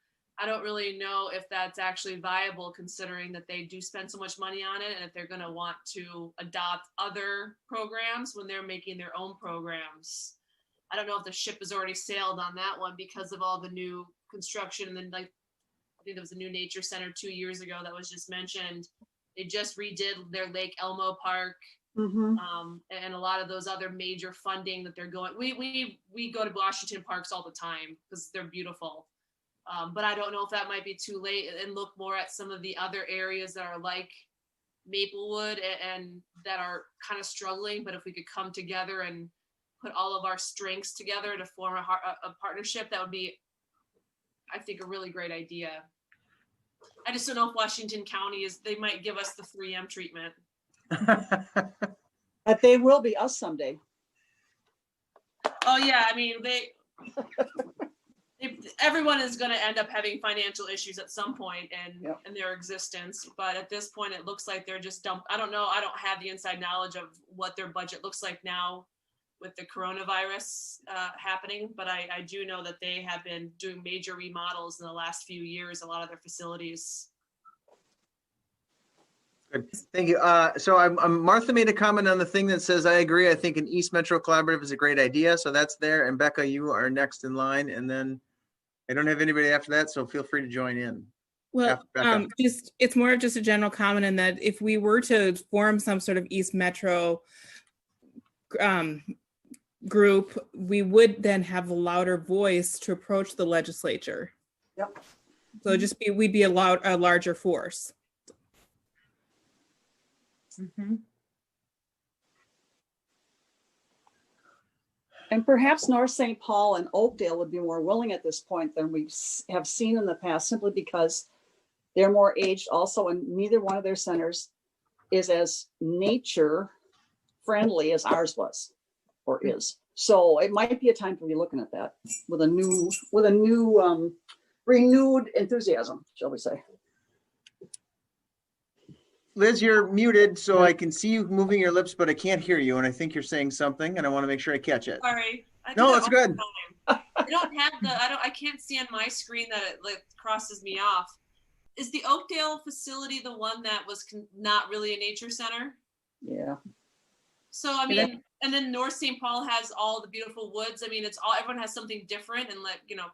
I don't really know if that's actually viable, considering that they do spend so much money on it, and if they're going to want to adopt other programs when they're making their own programs. I don't know if the ship has already sailed on that one because of all the new construction. And then, like, I think there was a new nature center 2 years ago that was just mentioned. They just redid their Lake Elmo Park. And a lot of those other major funding that they're going. We go to Washington parks all the time because they're beautiful. But I don't know if that might be too late, and look more at some of the other areas that are like Maplewood and that are kind of struggling. But if we could come together and put all of our strengths together to form a partnership, that would be, I think, a really great idea. I just don't know if Washington County they might give us the 3M treatment. But they will be us someday. Oh yeah, I mean everyone is going to end up having financial issues at some point in their existence. But at this point, it looks like they're just I don't know. I don't have the inside knowledge of what their budget looks like now with the coronavirus happening. But I do know that they have been doing major remodels in the last few years, a lot of their facilities. Good. Thank you. So Martha made a comment on the thing that says, I agree. I think an East Metro Collaborative is a great idea. So that's there. And Becca, you are next in line. And then I don't have anybody after that, so feel free to join in. Well, it's more of just a general comment in that if we were to form some sort of East Metro group, we would then have a louder voice to approach the legislature. Yep. So we'd be a larger force. And perhaps North St. Paul and Oakdale would be more willing at this point than we have seen in the past, simply because they're more aged also, and neither one of their centers is as nature friendly as ours was or is. So it might be a time to be looking at that with a new renewed enthusiasm, shall we say. Liz, you're muted, so I can see you moving your lips, but I can't hear you. And I think you're saying something, and I want to make sure I catch it. Sorry. No, it's good. I don't have I can't see on my screen that it like crosses me off. Is the Oakdale facility the one that was not really a nature center? Yeah. So, I mean, and then North St. Paul has all the beautiful woods. I mean, everyone has something different, and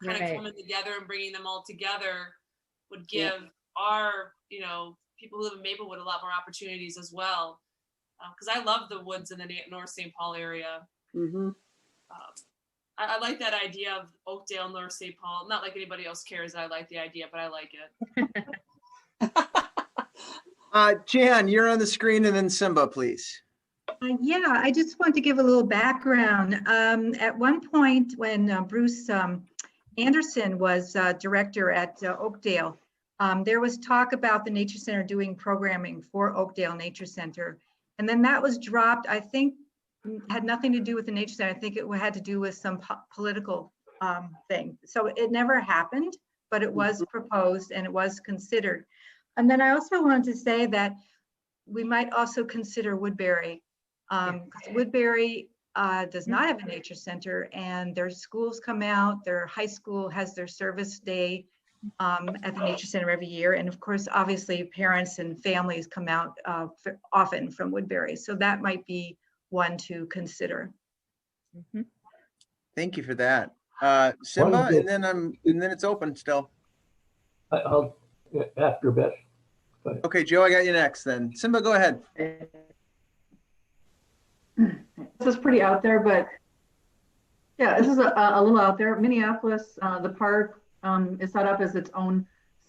kind of coming together and bringing them all together would give our, people who live in Maplewood a lot more opportunities as well. Because I love the woods in the North St. Paul area. I like that idea of Oakdale, North St. Paul. Not like anybody else cares that I like the idea, but I like it. Jan, you're on the screen, and then Simba, please. Yeah, I just want to give a little background. At one point when Bruce Anderson was director at Oakdale, there was talk about the Nature Center doing programming for Oakdale Nature Center. And then that was dropped, I think, had nothing to do with the Nature Center. I think it had to do with some political thing. So it never happened, but it was proposed and it was considered. And then I also wanted to say that we might also consider Woodbury. Woodbury does not have a nature center, and their schools come out, their high school has their service day at the nature center every year. And of course, obviously parents and families come out often from Woodbury. So that might be one to consider. Thank you for that. Simba, and then it's open still. I'll after Beth. Okay, Joe, I got you next then. Simba, go ahead. This is pretty out there, but yeah, this is a little out there. Minneapolis, the park is set up as its own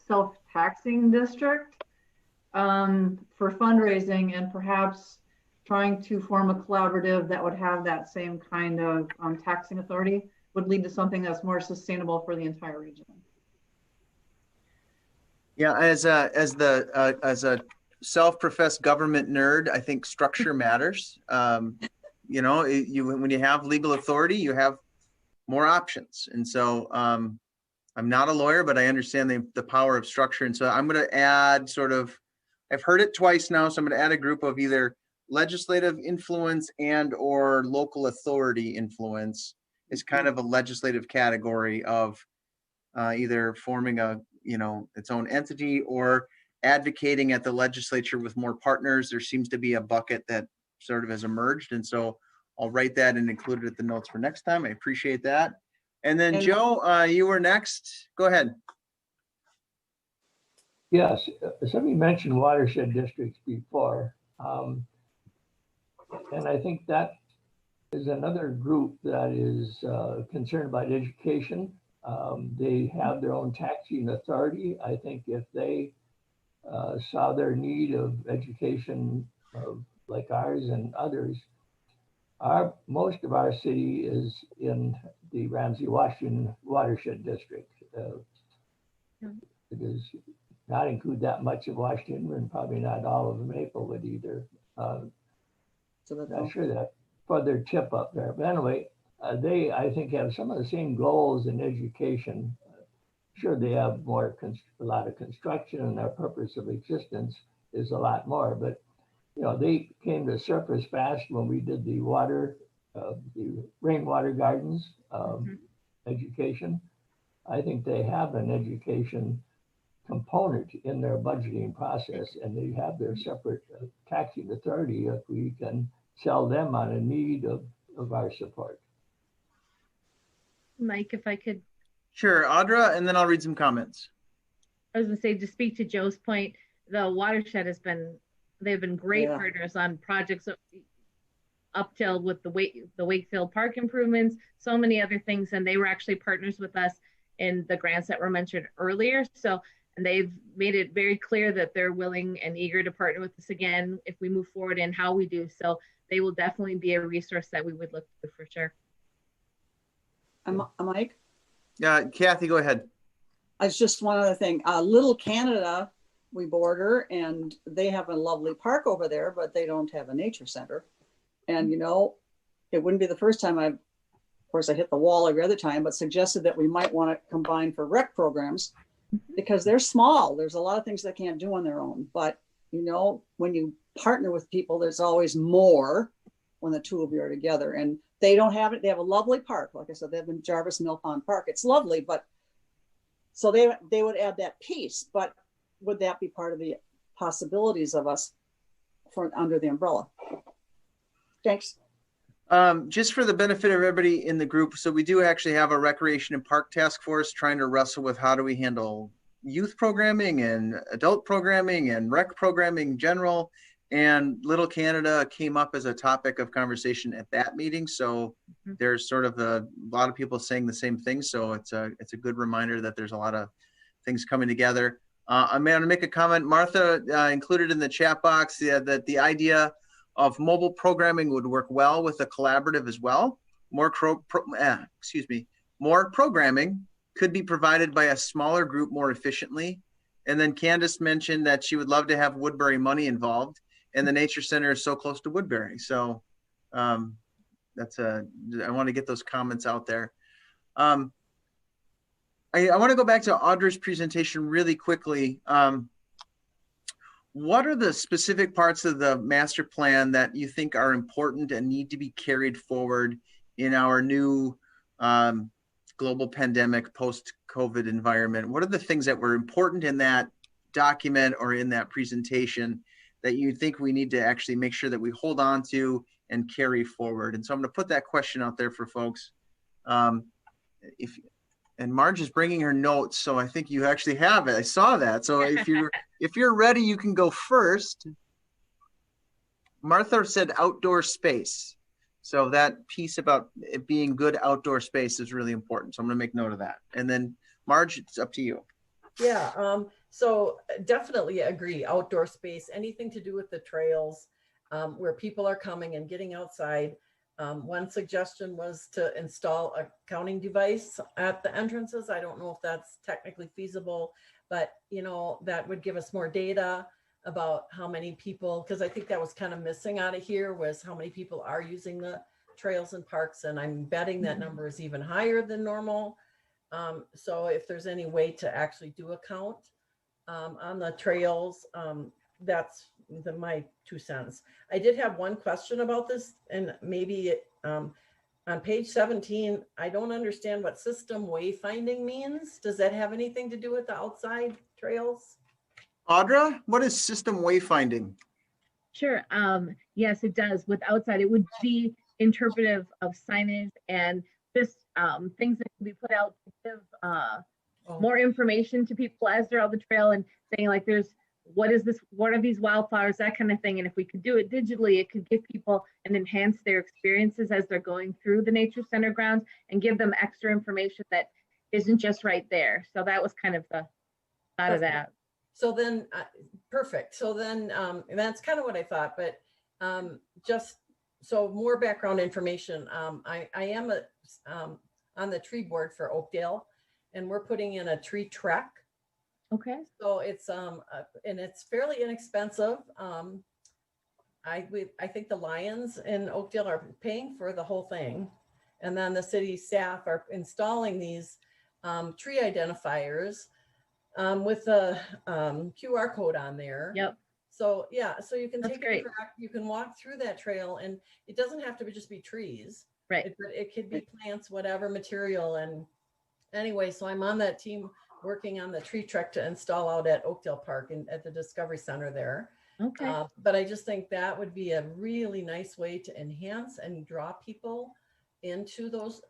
self-taxing district for fundraising, and perhaps trying to form a collaborative that would have that same kind of taxing authority would lead to something that's more sustainable for the entire region. Yeah, as a self-professed government nerd, I think structure matters. When you have legal authority, you have more options. And so I'm not a lawyer, but I understand the power of structure. And so I'm going to add I've heard it twice now, so I'm going to add a group of either legislative influence and or local authority influence is kind of a legislative category of either forming its own entity or advocating at the legislature with more partners. There seems to be a bucket that sort of has emerged. And so I'll write that and include it at the notes for next time. I appreciate that. And then Joe, you were next. Go ahead. Yes, somebody mentioned watershed districts before. And I think that is another group that is concerned about education. They have their own taxing authority. I think if they saw their need of education like ours and others, most of our city is in the Ramsey-Washington watershed district. It does not include that much of Washington and probably not all of Maplewood either. Not sure that further tip up there. But anyway, they, I think, have some of the same goals in education. Sure, they have a lot of construction, and their purpose of existence is a lot more. But you know, they came to surface fast when we did the rainwater gardens education. I think they have an education component in their budgeting process, and they have their separate taxing authority if we can sell them on a need of our support. Mike, if I could. Sure, Audra, and then I'll read some comments. I was gonna say, to speak to Joe's point, the watershed they've been great partners on projects up till with the Wakefield Park improvements, so many other things, and they were actually partners with us in the grants that were mentioned earlier. So, and they've made it very clear that they're willing and eager to partner with us again if we move forward in how we do. So they will definitely be a resource that we would look to for sure. Mike? Yeah, Kathy, go ahead. It's just one other thing. Little Canada, we border, and they have a lovely park over there, but they don't have a nature center. And, you know, it wouldn't be the first time of course, I hit the wall every other time, but suggested that we might want to combine for rec programs because they're small. There's a lot of things they can't do on their own. But, you know, when you partner with people, there's always more when the two of you are together. And they don't have it. They have a lovely park. Like I said, they have in Jarvis Mill Pond Park. It's lovely, but so they would add that piece. But would that be part of the possibilities of us for under the umbrella? Thanks. Just for the benefit of everybody in the group, so we do actually have a recreation and park task force trying to wrestle with how do we handle youth programming and adult programming and rec programming in general. And Little Canada came up as a topic of conversation at that meeting. So there's sort of a lot of people saying the same thing. So it's a good reminder that there's a lot of things coming together. I'm going to make a comment. Martha included in the chat box that the idea of mobile programming would work well with a collaborative as well. More programming could be provided by a smaller group more efficiently. And then Candace mentioned that she would love to have Woodbury money involved, and the Nature Center is so close to Woodbury. So I want to get those comments out there. I want to go back to Audra's presentation really quickly. What are the specific parts of the master plan that you think are important and need to be carried forward in our new global pandemic post-COVID environment? What are the things that were important in that document or in that presentation that you think we need to actually make sure that we hold on to and carry forward? And so I'm going to put that question out there for folks. And Marge is bringing her notes, so I think you actually have it. I saw that. So if you're ready, you can go first. Martha said outdoor space. So that piece about it being good outdoor space is really important. So I'm going to make note of that. And then Marge, it's up to you. Yeah. So definitely agree. Outdoor space, anything to do with the trails, where people are coming and getting outside. One suggestion was to install a counting device at the entrances. I don't know if that's technically feasible, but you know, that would give us more data about how many people, because I think that was kind of missing out of here, was how many people are using the trails and parks. And I'm betting that number is even higher than normal. So if there's any way to actually do a count on the trails, that's my 2 cents. I did have one question about this, and maybe on page 17, I don't understand what system wayfinding means. Does that have anything to do with the outside trails? Audra, what is system wayfinding? Sure. Yes, it does. With outside, it would be interpretive of signage and just things that can be put out to give more information to people as they're on the trail, and saying like there's what is this, what are these wildflowers, that kind of thing. And if we could do it digitally, it could give people and enhance their experiences as they're going through the nature center grounds and give them extra information that isn't just right there. So that was kind of the thought of that. So then, perfect. So then, that's kind of what I thought, but just so more background information. I am on the tree board for Oakdale, and we're putting in a tree trek. Okay. So it's and it's fairly inexpensive. I think the Lions in Oakdale are paying for the whole thing, and then the city staff are installing these tree identifiers with a QR code on there. Yep. So yeah, so you can That's take great. a track, you can walk through that trail, and it doesn't have to just be trees. Right. It could be plants, whatever material. And anyway, so I'm on that team working on the tree trek to install out at Oakdale Park and at the Discovery Center there. Okay. But I just think that would be a really nice way to enhance and draw people into those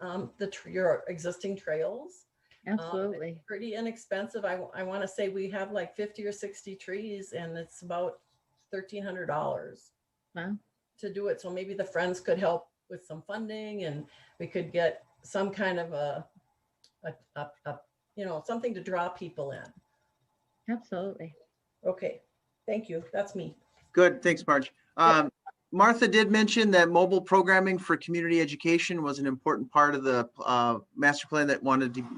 your existing trails. Absolutely. Pretty inexpensive. I want to say we have like 50 or 60 trees, and it's about $1,300 Wow. to do it. So maybe the friends could help with some funding, and we could get some kind of a something to draw people in. Absolutely. Okay, thank you. That's me. Good, thanks, Marge. Martha did mention that mobile programming for community education was an important part of the master plan that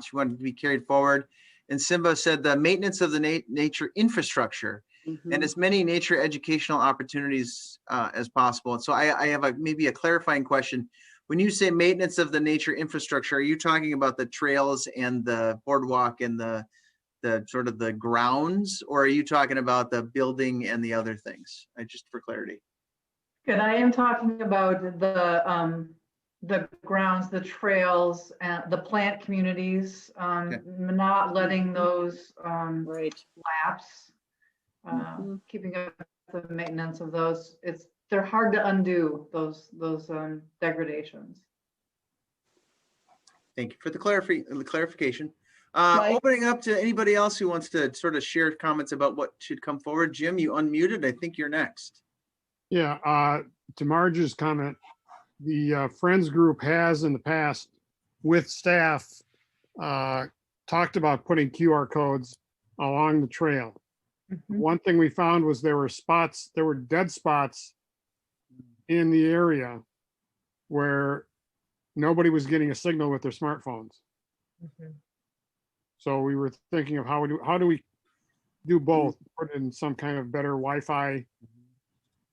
she wanted to be carried forward. And Simba said the maintenance of the nature infrastructure and as many nature educational opportunities as possible. And so I have maybe a clarifying question. When you say maintenance of the nature infrastructure, are you talking about the trails and the boardwalk and the sort of the grounds, or are you talking about the building and the other things? Just for clarity. Good. I am talking about the grounds, the trails, and the plant communities, not letting those lapse, keeping up the maintenance of those. They're hard to undo, those degradations. Thank you for the clarification. Opening up to anybody else who wants to sort of share comments about what should come forward. Jim, you unmuted. I think you're next. Yeah, to Marge's comment, the Friends group has in the past with staff talked about putting QR codes along the trail. One thing we found was there were dead spots in the area where nobody was getting a signal with their smartphones. So we were thinking of how do we do both, put in some kind of better Wi-Fi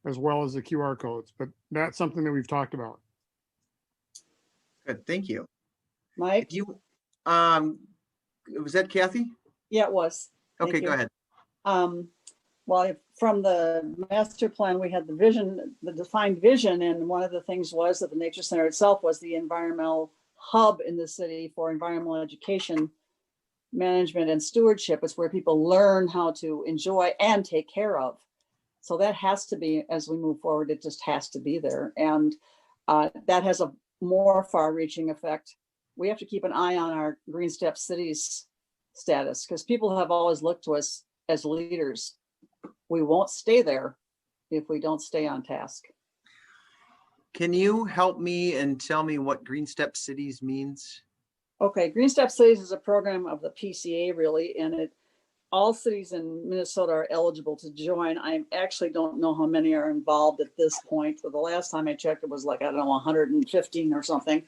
as well as the QR codes, but that's something that we've talked about. Good, thank you. Mike? Was that Kathy? Yeah, it was. Okay, go ahead. Well, from the master plan, we had the defined vision, and one of the things was that the Nature Center itself was the environmental hub in the city for environmental education, management, and stewardship. It's where people learn how to enjoy and take care of. So that has to be, as we move forward, it just has to be there. And that has a more far-reaching effect. We have to keep an eye on our Green Step Cities status, because people have always looked to us as leaders. We won't stay there if we don't stay on task. Can you help me and tell me what Green Step Cities means? Okay, Green Step Cities is a program of the PCA, really, and all cities in Minnesota are eligible to join. I actually don't know how many are involved at this point. But the last time I checked, it was like, I don't know, 115 or something.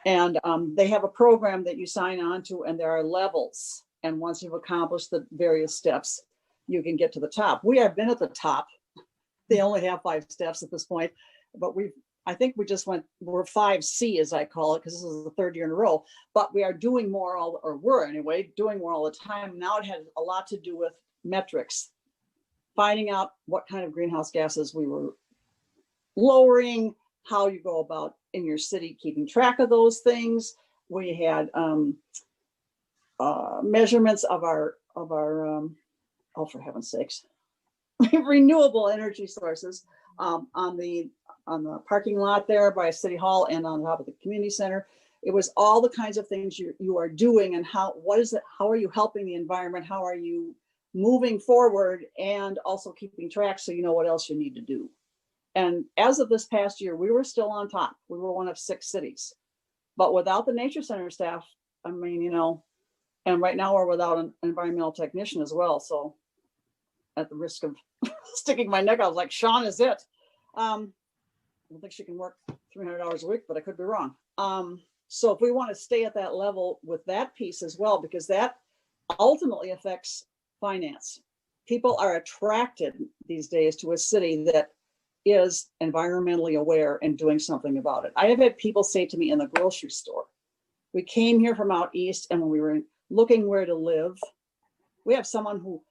And they have a program that you sign on to, and there are levels. And once you've accomplished the various steps, you can get to the top. We have been at the top. They only have 5 steps at this point, but I think we're 5C, as I call it, because this is the 3rd year in a row, but we are doing more, doing more all the time. Now it has a lot to do with metrics, finding out what kind of greenhouse gases we were lowering, how you go about in your city, keeping track of those things. We had measurements of our oh, for heaven's sakes, renewable energy sources on the parking lot there by City Hall and on top of the community center. It was all the kinds of things you are doing, and how are you helping the environment? How are you moving forward and also keeping track so you know what else you need to do. And as of this past year, we were still on top. We were one of 6 cities. But without the nature center staff, I mean, you know, and right now we're without an environmental technician as well. So at the risk of sticking my neck out, I was like, Sean is it. I don't think she can work 300 hours a week, but I could be wrong. So if we want to stay at that level with that piece as well, because that ultimately affects finance. People are attracted these days to a city that is environmentally aware and doing something about it. I have had people say to me in the grocery store, we came here from out east, and when we were looking where to live, we have someone who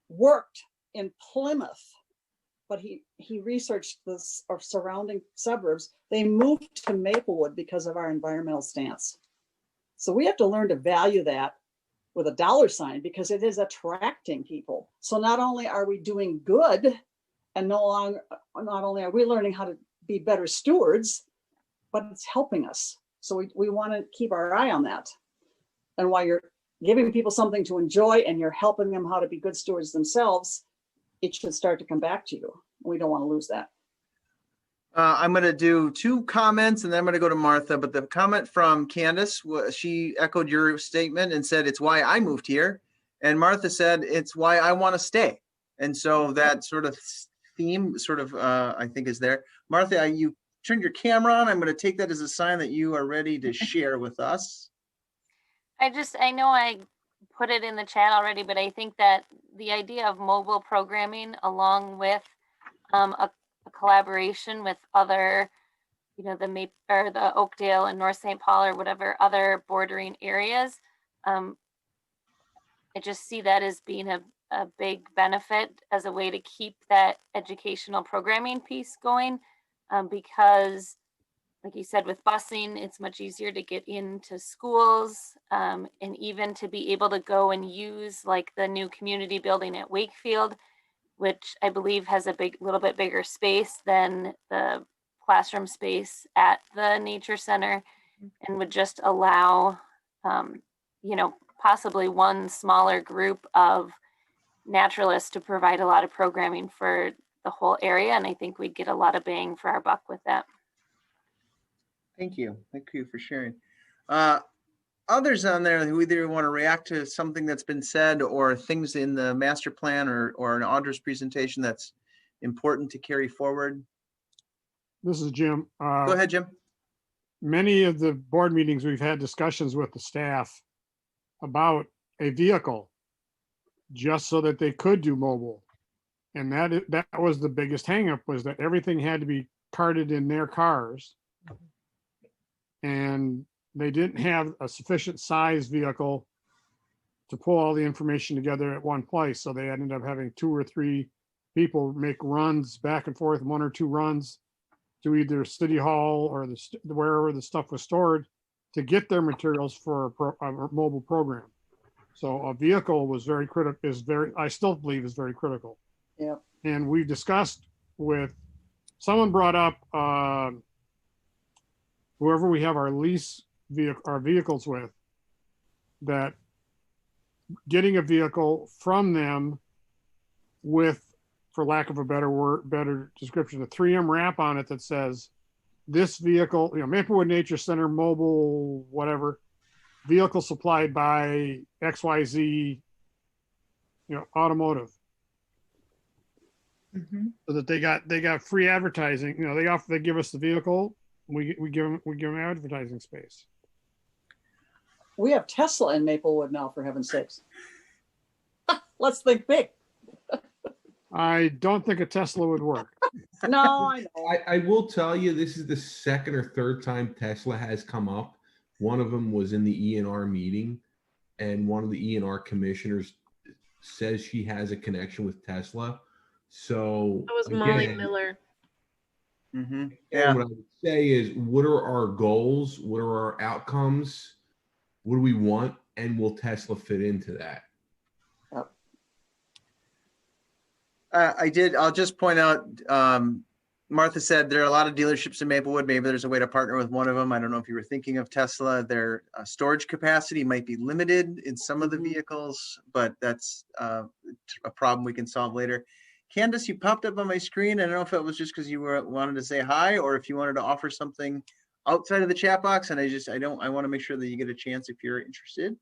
worked in Plymouth, but he researched the surrounding suburbs. They moved to Maplewood because of our environmental stance. So we have to learn to value that with a dollar sign, because it is attracting people. So not only are we doing good, and not only are we learning how to be better stewards, but it's helping us. So we want to keep our eye on that. And while you're giving people something to enjoy and you're helping them how to be good stewards themselves, it should start to come back to you. We don't want to lose that. I'm going to do 2 comments and then I'm going to go to Martha. But the comment from Candace, she echoed your statement and said, it's why I moved here. And Martha said, it's why I want to stay. And so that sort of theme I think is there. Martha, you turned your camera on. I'm going to take that as a sign that you are ready to share with us. I know I put it in the chat already, but I think that the idea of mobile programming along with a collaboration with other, you know, the Oakdale and North St. Paul or whatever other bordering areas, I just see that as being a big benefit as a way to keep that educational programming piece going, because like you said, with busing, it's much easier to get into schools, and even to be able to go and use like the new community building at Wakefield, which I believe has a little bit bigger space than the classroom space at the nature center, and would just allow, you know, possibly one smaller group of naturalists to provide a lot of programming for the whole area. And I think we'd get a lot of bang for our buck with that. Thank you. Thank you for sharing. Others on there who either want to react to something that's been said or things in the master plan or an auditor's presentation that's important to carry forward? This is Jim. Go ahead, Jim. Many of the board meetings, we've had discussions with the staff about a vehicle just so that they could do mobile. And that was the biggest hangup, was that everything had to be carted in their cars. And they didn't have a sufficient size vehicle to pull all the information together at one place. So they ended up having 2 or 3 people make runs back and forth, 1 or 2 runs to either City Hall or wherever the stuff was stored to get their materials for a mobile program. So a vehicle was very critical, I still believe is very critical. Yeah. And we've discussed with, someone brought up, whoever we have our vehicles with, that getting a vehicle from them with, for lack of a better description, a 3M wrap on it that says this vehicle, you know, Maplewood Nature Center mobile, whatever, vehicle supplied by XYZ, you know, automotive. So that they got free advertising. You know, they give us the vehicle. We give them advertising space. We have Tesla in Maplewood now, for heaven's sakes. Let's think big. I don't think a Tesla would work. No, I know. I will tell you, this is the 2nd or 3rd time Tesla has come up. One of them was in the ENR meeting, and one of the ENR commissioners says she has a connection with Tesla. So that was Molly Miller. Mm-hmm. Yeah. What I would say is, what are our goals? What are our outcomes? What do we want? And will Tesla fit into that? I'll just point out, Martha said there are a lot of dealerships in Maplewood. Maybe there's a way to partner with one of them. I don't know if you were thinking of Tesla. Their storage capacity might be limited in some of the vehicles, but that's a problem we can solve later. Candace, you popped up on my screen. I don't know if it was just because you wanted to say hi or if you wanted to offer something outside of the chat box. And I want to make sure that you get a chance if you're interested.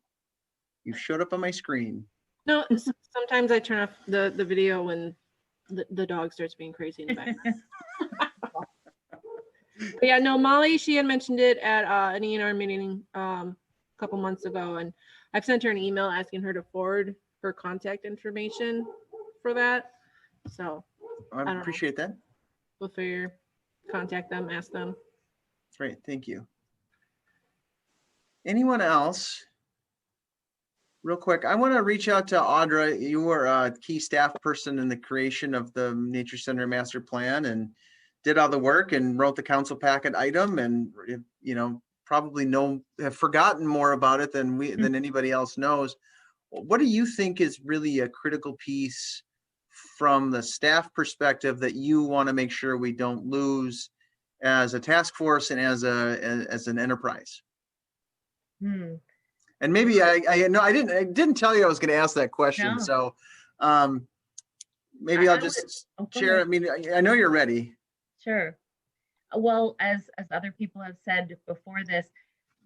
You showed up on my screen. No, sometimes I turn off the video when the dog starts being crazy in the background. But yeah, no, Molly, she had mentioned it at an E&R meeting a couple months ago, and I've sent her an email asking her to forward her contact information for that. So I appreciate that. We'll figure, contact them, ask them. Great, thank you. Anyone else? Real quick, I want to reach out to Audra. You were a key staff person in the creation of the Nature Center Master Plan and did all the work and wrote the council packet item, and probably have forgotten more about it than anybody else knows. What do you think is really a critical piece from the staff perspective that you want to make sure we don't lose as a task force and as an enterprise? And maybe I didn't tell you I was going to ask that question. No. So maybe I'll just share. I mean, I know you're ready. Sure. Well, as other people have said before this,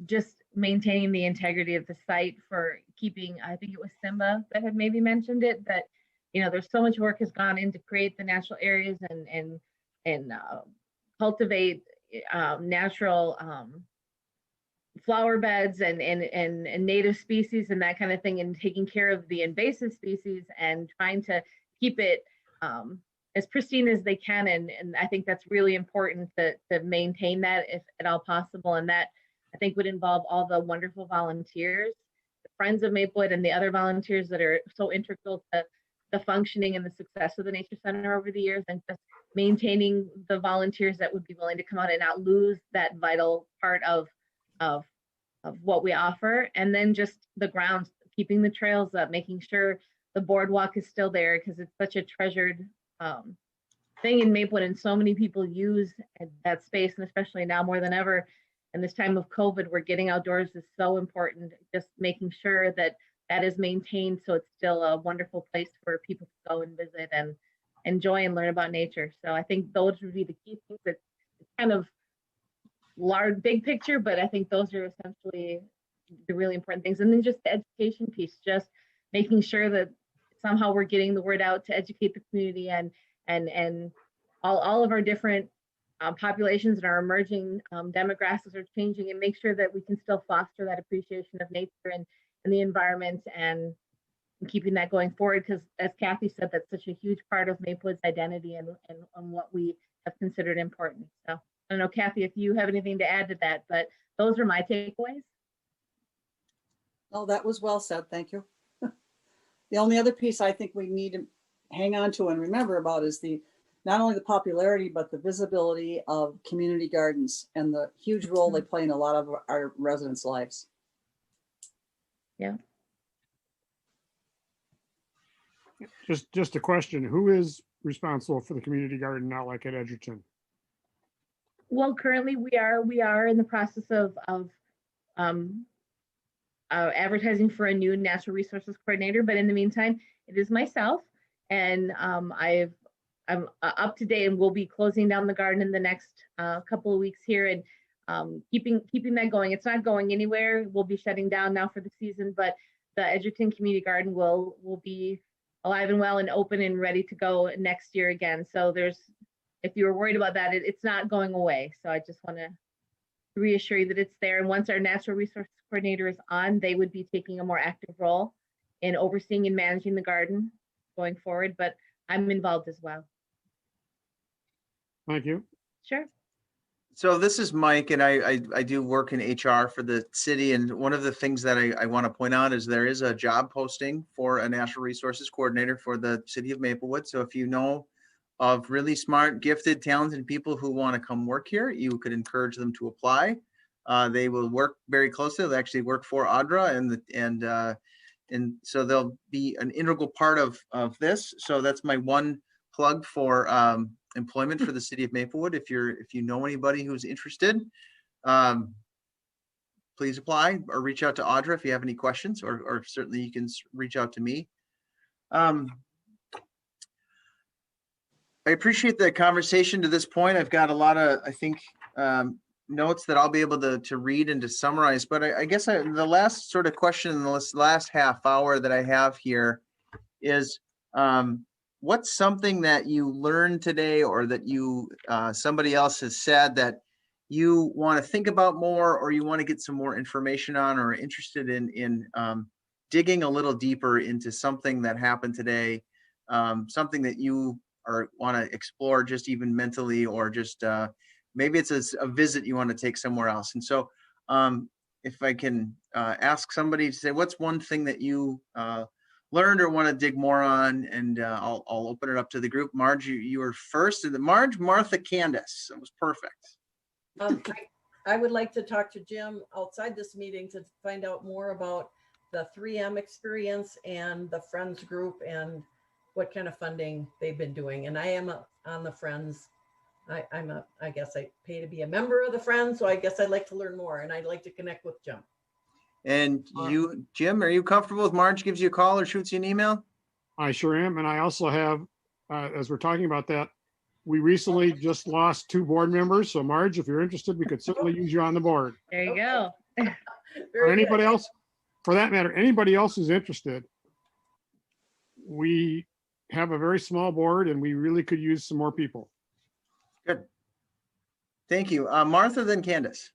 just maintaining the integrity of the site for keeping, I think it was Simba that had maybe mentioned it, that, there's so much work has gone in to create the natural areas and cultivate natural flower beds and native species and that kind of thing, and taking care of the invasive species and trying to keep it as pristine as they can. And I think that's really important to maintain that if at all possible. And that, I think, would involve all the wonderful volunteers, the Friends of Maplewood, and the other volunteers that are so integral to the functioning and the success of the Nature Center over the years, and just maintaining the volunteers that would be willing to come out and not lose that vital part of what we offer. And then just the grounds, keeping the trails up, making sure the boardwalk is still there, because it's such a treasured thing in Maplewood, and so many people use that space, and especially now more than ever in this time of COVID, where getting outdoors is so important. Just making sure that that is maintained, so it's still a wonderful place for people to go and visit and enjoy and learn about nature. So I think those would be the key things. It's kind of large, big picture, but I think those are essentially the really important things. And then just the education piece, just making sure that somehow we're getting the word out to educate the community and all of our different populations and our emerging demographics are changing, and make sure that we can still foster that appreciation of nature and the environment and keeping that going forward. Because as Kathy said, that's such a huge part of Maplewood's identity and what we have considered important. So I don't know, Kathy, if you have anything to add to that, but those are my takeaways. Oh, that was well said. Thank you. The only other piece I think we need to hang on to and remember about is not only the popularity, but the visibility of community gardens and the huge role they play in a lot of our residents' lives. Yeah. Just a question, who is responsible for the community garden now, like at Edgerton? Well, currently we are in the process of advertising for a new natural resources coordinator, but in the meantime, it is myself, and I'm up to date, and we'll be closing down the garden in the next couple of weeks here, and keeping that going. It's not going anywhere. We'll be shutting down now for the season, but the Edgerton Community Garden will be alive and well and open and ready to go next year again. So if you were worried about that, it's not going away. So I just want to reassure you that it's there. And once our natural resource coordinator is on, they would be taking a more active role in overseeing and managing the garden going forward, but I'm involved as well. Thank you. Sure. So this is Mike, and I do work in HR for the city. And one of the things that I want to point out is there is a job posting for a natural resources coordinator for the city of Maplewood. So if you know of really smart, gifted, talented people who want to come work here, you could encourage them to apply. They will work very closely. They'll actually work for Audra, and so they'll be an integral part of this. So that's my one plug for employment for the city of Maplewood. If you know anybody who's interested, please apply or reach out to Audra if you have any questions, or certainly you can reach out to me. I appreciate the conversation to this point. I've got a lot of, I think, notes that I'll be able to read and to summarize, but I guess the last sort of question in the last half hour that I have here is, what's something that you learned today, or that you somebody else has said that you want to think about more, or you want to get some more information on, or interested in digging a little deeper into something that happened today, something that you want to explore just even mentally, or just maybe it's a visit you want to take somewhere else. And so if I can ask somebody to say, what's one thing that you learned or want to dig more on, and I'll open it up to the group. Marge, you were first. Marge, Martha, Candace. That was perfect. I would like to talk to Jim outside this meeting to find out more about the 3M experience and the Friends group and what kind of funding they've been doing. And I am on the Friends. I guess I pay to be a member of the Friends, so I guess I'd like to learn more, and I'd like to connect with Jim. And you, Jim, are you comfortable if Marge gives you a call or shoots you an email? I sure am. And I also have, as we're talking about that, we recently just lost 2 board members. So Marge, if you're interested, we could certainly use you on the board. There you go. Or anybody else, for that matter, anybody else who's interested. We have a very small board and we really could use some more people. Good. Thank you. Martha, then Candace.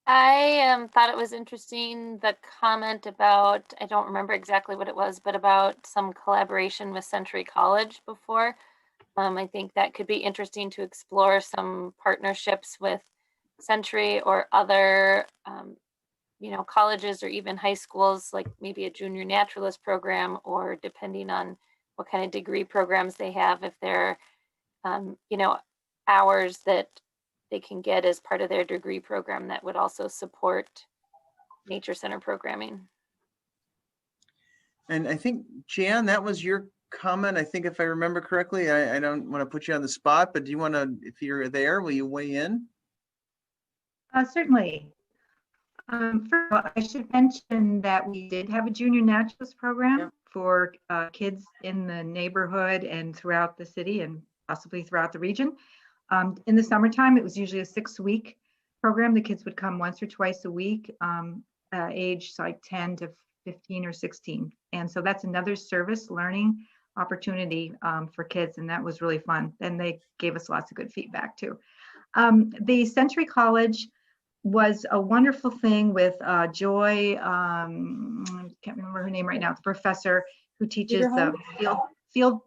I thought it was interesting, the comment about, I don't remember exactly what it was, but about some collaboration with Century College before. I think that could be interesting to explore some partnerships with Century or other, colleges or even high schools, like maybe a junior naturalist program, or depending on what kind of degree programs they have, if they're, hours that they can get as part of their degree program that would also support nature center programming. And I think, Jan, that was your comment. I think if I remember correctly, I don't want to put you on the spot, but do you want to, if you're there, will you weigh in? Certainly. First of all, I should mention that we did have a junior naturalist program for kids in the neighborhood and throughout the city and possibly throughout the region. In the summertime, it was usually a 6-week program. The kids would come once or twice a week, age like 10 to 15 or 16. And so that's another service learning opportunity for kids. And that was really fun. And they gave us lots of good feedback too. The Century College was a wonderful thing with Joy, I can't remember her name right now, the professor who teaches the field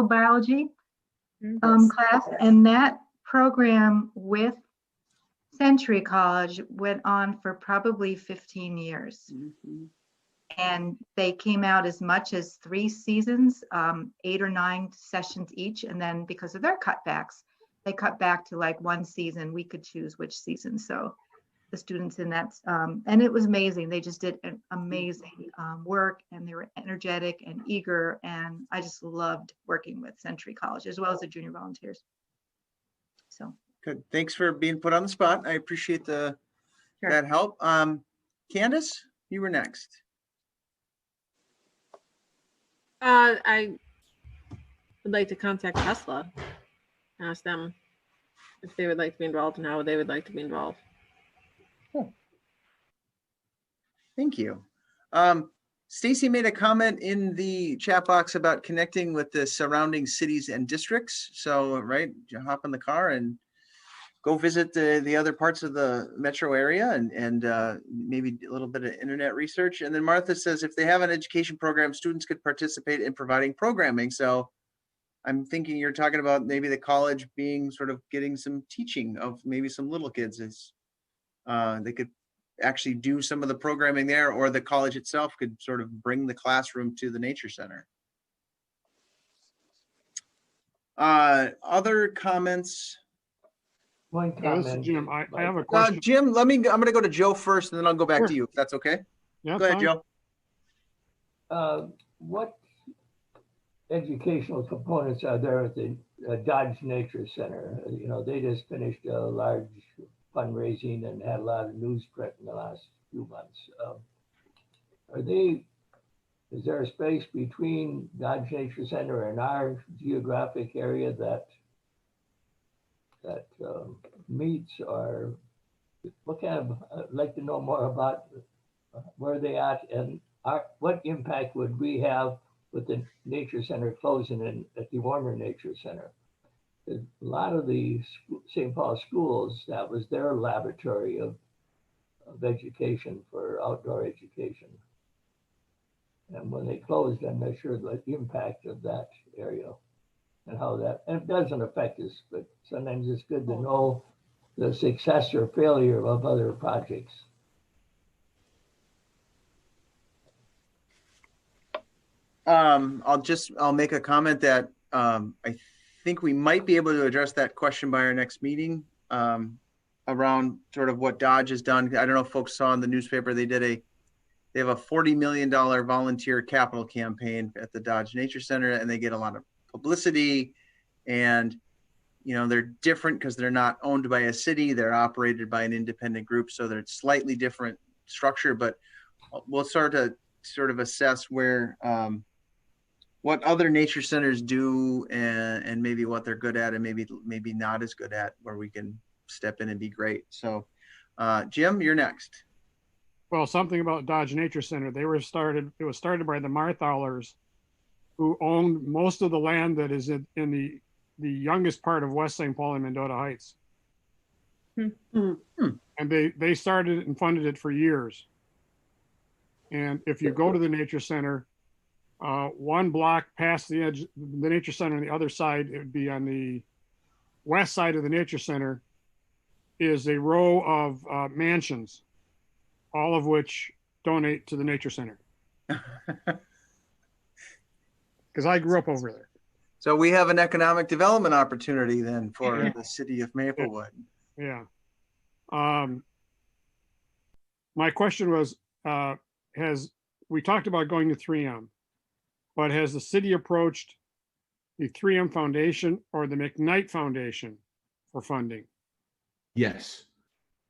biology class. And that program with Century College went on for probably 15 years. Mm-hmm. And they came out as much as 3 seasons, 8 or 9 sessions each. And then because of their cutbacks, they cut back to like 1 season. We could choose which season. So the students in that, and it was amazing. They just did an amazing work, and they were energetic and eager. And I just loved working with Century College as well as the junior volunteers. So good. Thanks for being put on the spot. I appreciate that help. Candace, you were next. I would like to contact Tesla, ask them if they would like to be involved and how they would like to be involved. Cool. Thank you. Stacy made a comment in the chat box about connecting with the surrounding cities and districts. So, right, you hop in the car and go visit the other parts of the metro area and maybe a little bit of internet research. And then Martha says, if they have an education program, students could participate in providing programming. So I'm thinking you're talking about maybe the college being sort of getting some teaching of maybe some little kids. They could actually do some of the programming there, or the college itself could sort of bring the classroom to the nature center. Other comments? One comment. Jim, I have a question. Jim, I'm going to go to Joe first, and then I'll go back to you, if that's okay. Yeah, go ahead, fine. Joe. What educational components are there at the Dodge Nature Center? You know, they just finished a large fundraising and had a lot of newsprint in the last few months. Is there a space between Dodge Nature Center and our geographic area that meets, or what kind of, I'd like to know more about where they at, and what impact would we have with the Nature Center closing at the Warner Nature Center? A lot of the St. Paul schools, that was their laboratory of education for outdoor education. And when they closed, I'm not sure the impact of that area and how that, and it doesn't affect us, but sometimes it's good to know the success or failure of other projects. I'll make a comment that I think we might be able to address that question by our next meeting, around sort of what Dodge has done. I don't know if folks saw in the newspaper, they have a $40 million volunteer capital campaign at the Dodge Nature Center, and they get a lot of publicity. And they're different because they're not owned by a city, they're operated by an independent group, so they're slightly different structure. But we'll start to sort of assess where what other nature centers do, and maybe what they're good at, and maybe not as good at, where we can step in and be great. So Jim, you're next. Well, something about Dodge Nature Center. It was started by the Marthaulers, who owned most of the land that is in the youngest part of West St. Paul and Mendota Heights. And they started it and funded it for years. And if you go to the Nature Center, one block past the edge, the Nature Center on the other side, it would be on the west side of the Nature Center, is a row of mansions, all of which donate to the Nature Center. Because I grew up over there. So we have an economic development opportunity then for the city of Maplewood. Yeah. My question was, we talked about going to 3M, but has the city approached the 3M Foundation or the McKnight Foundation for funding? Yes.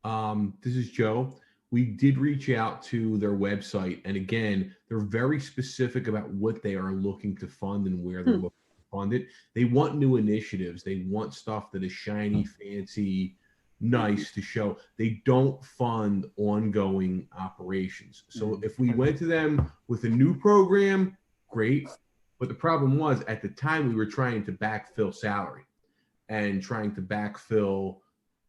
This is Joe. We did reach out to their website, and again, they're very specific about what they are looking to fund and where they're looking to fund it. They want new initiatives. They want stuff that is shiny, fancy, nice to show. They don't fund ongoing operations. So if we went to them with a new program, great. But the problem was, at the time, we were trying to backfill salary and trying to backfill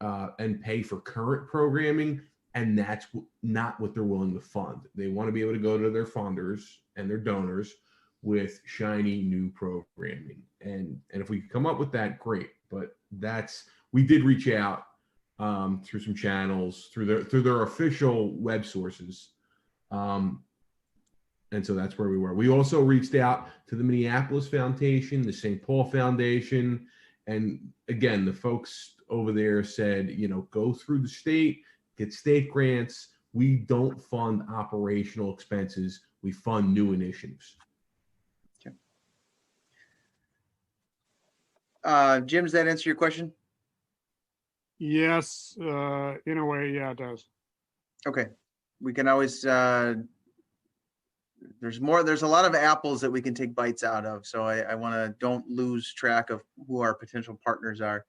and pay for current programming. And that's not what they're willing to fund. They want to be able to go to their funders and their donors with shiny new programming. And if we could come up with that, great. But we did reach out through some channels, through their official web sources. And so that's where we were. We also reached out to the Minneapolis Foundation, the St. Paul Foundation. And again, the folks over there said, go through the state, get state grants. We don't fund operational expenses. We fund new initiatives. Okay. Jim, does that answer your question? Yes, in a way, yeah, it does. Okay. We can always, there's a lot of apples that we can take bites out of. So I don't lose track of who our potential partners are.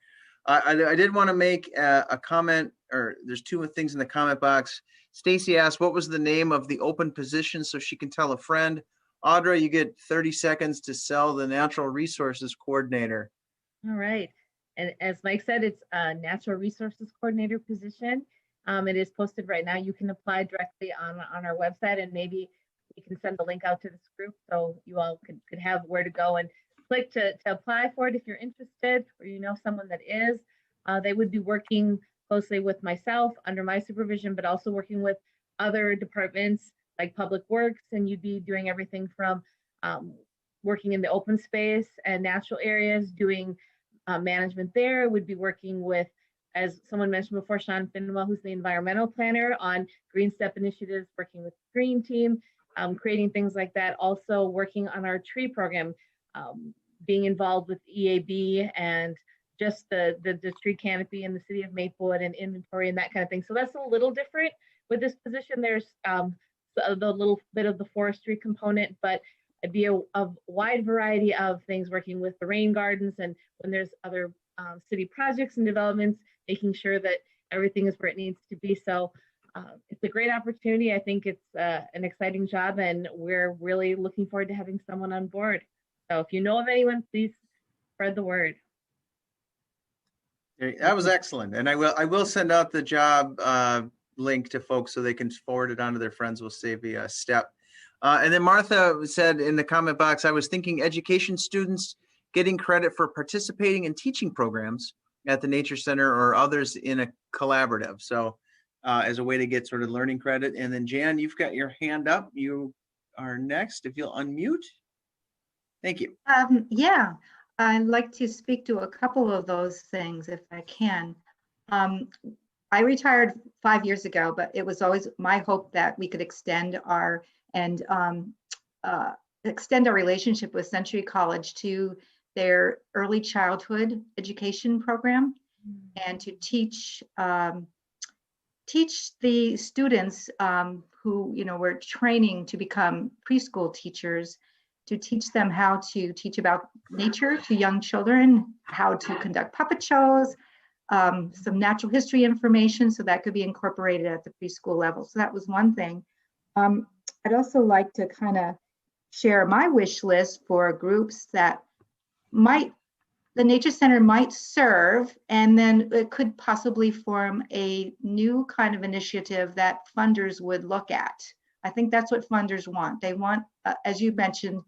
I did want to make a comment, or there's two things in the comment box. Stacy asked, what was the name of the open position so she can tell a friend? Audra, you get 30 seconds to sell the natural resources coordinator. All right. And as Mike said, it's a natural resources coordinator position. It is posted right now. You can apply directly on our website, and maybe we can send the link out to this group so you all could have where to go and click to apply for it if you're interested, or someone that is. They would be working closely with myself under my supervision, but also working with other departments like Public Works, and you'd be doing everything from working in the open space and natural areas, doing management there. Would be working with, as someone mentioned before, Sean Finwell, who's the environmental planner, on Green Step initiatives, working with the Green Team, creating things like that. Also working on our tree program. being involved with EAB and just the tree canopy in the city of Maplewood and inventory and that kind of thing. So that's a little different with this position. There's the little bit of the forestry component, but it'd be a wide variety of things, working with the rain gardens, and when there's other city projects and developments, making sure that everything is where it needs to be. So it's a great opportunity. I think it's an exciting job, and we're really looking forward to having someone on board. So if you know of anyone, please spread the word. That was excellent. And I will send out the job link to folks so they can forward it on to their friends. We'll save you a step. And then Martha said in the comment box, I was thinking education students getting credit for participating in teaching programs at the Nature Center or others in a collaborative. So as a way to get sort of learning credit. And then Jan, you've got your hand up. You are next. If you'll unmute. Thank you. Yeah, I'd like to speak to a couple of those things if I can. I retired 5 years ago, but it was always my hope that we could extend our relationship with Century College to their early childhood education program, and to teach the students who were training to become preschool teachers, to teach them how to teach about nature to young children, how to conduct puppet shows, some natural history information, so that could be incorporated at the preschool level. So that was one thing. I'd also like to kind of share my wish list for groups that the Nature Center might serve, and then it could possibly form a new kind of initiative that funders would look at. I think that's what funders want. They want, as you mentioned,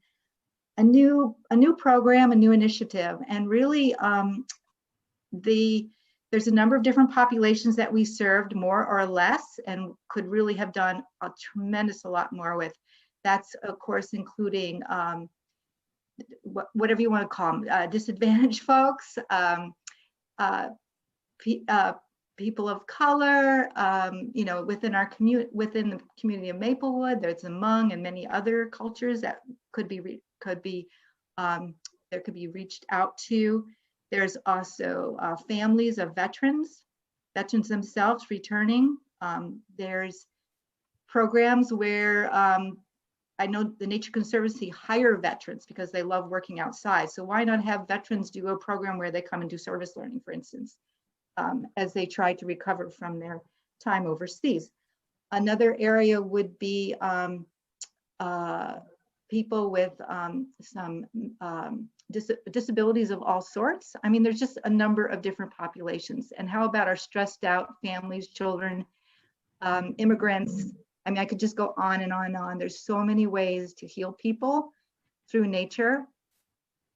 a new program, a new initiative. And really, there's a number of different populations that we served more or less, and could really have done a tremendous a lot more with. That's of course including whatever you want to call them, disadvantaged folks, people of color, within our community, within the community of Maplewood. There's Hmong and many other cultures that could be reached out to. There's also families of veterans themselves returning. There's programs where I know the Nature Conservancy hire veterans because they love working outside. So why not have veterans do a program where they come and do service learning, for instance, as they try to recover from their time overseas. Another area would be people with some disabilities of all sorts. I mean, there's just a number of different populations. And how about our stressed out families, children, immigrants? I mean, I could just go on and on and on. There's so many ways to heal people through nature.